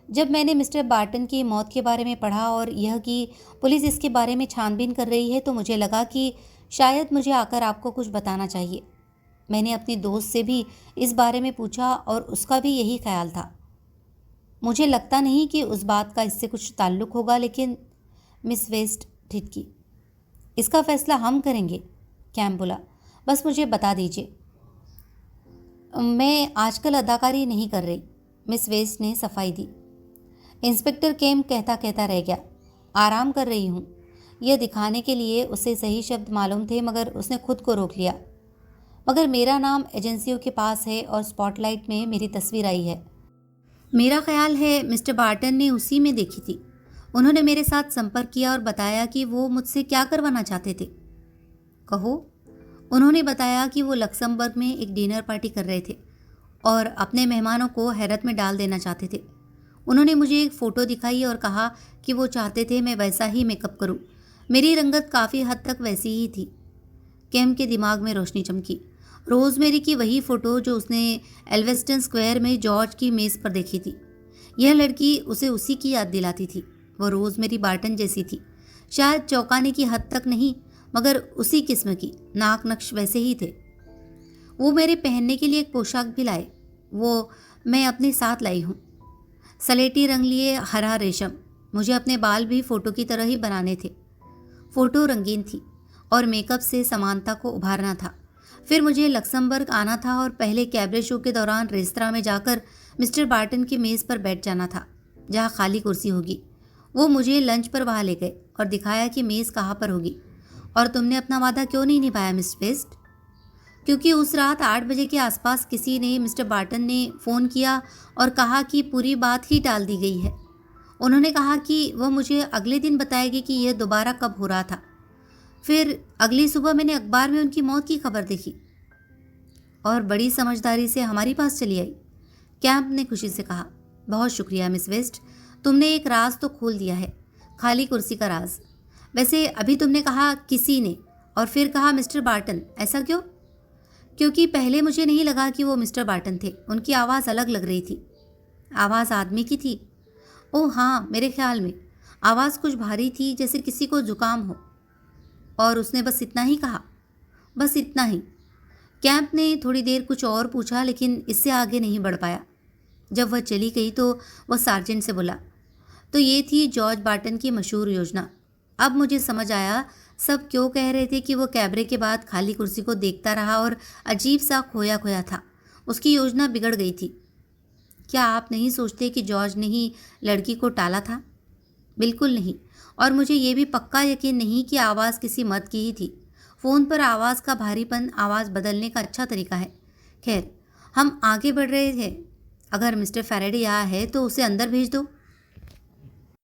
जब मैंने मिस्टर बार्टन की मौत के बारे में पढ़ा और यह कि पुलिस इसके बारे में छानबीन कर रही है, तो मुझे लगा कि शायद मुझे आकर आपको कुछ बताना चाहिए। मैंने अपनी दोस्त से भी इस बारे में पूछा और उसका भी यही ख्याल था। मुझे लगता नहीं कि उस बात का इससे कुछ ताल्लुक होगा, लेकिन मिस वेस्ट ठिठकी। इसका फैसला हम करेंगे, कैम्प बोला। बस मुझे बता दीजिए। मैं आजकल अदाकारी नहीं कर रही, मिस वेस्ट ने सफाई दी। इंस्पेक्टर कैम्प कहता कहता रह गया। आराम कर रही हूँ, यह दिखाने के लिए उसे सही शब्द मालूम थे, मगर उसने खुद को रोक लिया। मगर मेरा नाम एजेंसियों के पास है और स्पॉटलाइट में मेरी तस्वीर आई है। मेरा ख्याल है मिस्टर बार्टन ने उसी में देखी थी। उन्होंने मेरे साथ संपर्क किया और बताया कि वो मुझसे क्या करवाना चाहते थे। कहो। उन्होंने बताया कि वो लक्समबर्ग में एक डिनर पार्टी कर रहे थे और अपने मेहमानों को हैरत में डाल देना चाहते थे। उन्होंने मुझे एक फ़ोटो दिखाई और कहा कि वो चाहते थे मैं वैसा ही मेकअप करूं। मेरी रंगत काफ़ी हद तक वैसी ही थी। कैम के दिमाग में रोशनी चमकी। रोज़मेरी की वही फ़ोटो जो उसने एल्वेस्टन स्क्वायर में जॉर्ज की मेज़ पर देखी थी। यह लड़की उसे उसी की याद दिलाती थी। वह रोज़मेरी बार्टन जैसी थी, शायद चौंकाने की हद तक नहीं, मगर उसी किस्म की। नाक नक्श वैसे ही थे। वो मेरे पहनने के लिए एक पोशाक भी लाए, वो मैं अपने साथ लाई हूँ। सलेटी रंग लिए हरा रेशम। मुझे अपने बाल भी फ़ोटो की तरह ही बनाने थे। फ़ोटो रंगीन थी और मेकअप से समानता को उभारना था। फिर मुझे लक्समबर्ग आना था और पहले कैबरे शो के दौरान रेस्तरां में जाकर मिस्टर बार्टन की मेज़ पर बैठ जाना था, जहाँ खाली कुर्सी होगी। वो मुझे लंच पर वहाँ ले गए और दिखाया कि मेज़ कहाँ पर होगी। और तुमने अपना वादा क्यों नहीं निभाया मिस वेस्ट? क्योंकि उस रात 8 बजे के आसपास किसी ने मिस्टर बार्टन ने फ़ोन किया और कहा कि पूरी बात ही टाल दी गई है। उन्होंने कहा कि वह मुझे अगले दिन बताएगी कि यह दोबारा कब हो रहा था। फिर अगली सुबह मैंने अखबार में उनकी मौत की खबर देखी और बड़ी समझदारी से हमारी पास चली आई। कैम्प ने खुशी से कहा, बहुत शुक्रिया मिस वेस्ट, तुमने एक राज तो खोल दिया है, खाली कुर्सी का राज। वैसे अभी तुमने कहा किसी ने और फिर कहा मिस्टर बार्टन, ऐसा क्यों? क्योंकि पहले मुझे नहीं लगा कि वो मिस्टर बार्टन थे। उनकी आवाज़ अलग लग रही थी। आवाज़ आदमी की थी। ओह हाँ, मेरे ख्याल में आवाज़ कुछ भारी थी, जैसे किसी को जुकाम हो। और उसने बस इतना ही कहा, बस इतना ही। कैंप ने थोड़ी देर कुछ और पूछा, लेकिन इससे आगे नहीं बढ़ पाया। जब वह चली गई तो वह सार्जेंट से बोला, तो ये थी जॉर्ज बार्टन की मशहूर योजना। अब मुझे समझ आया सब क्यों कह रहे थे कि वो कैबरे के बाद खाली कुर्सी को देखता रहा और अजीब सा खोया खोया था। उसकी योजना बिगड़ गई थी। क्या आप नहीं सोचते कि जॉर्ज ने ही लड़की को टाला था? बिल्कुल नहीं। और मुझे ये भी पक्का यकीन नहीं कि आवाज़ किसी मर्द की ही थी। फ़ोन पर आवाज़ का भारीपन आवाज़ बदलने का अच्छा तरीका है। खैर, हम आगे बढ़ रहे थे। अगर मिस्टर फैराडे यहाँ है तो उसे अंदर भेज दो।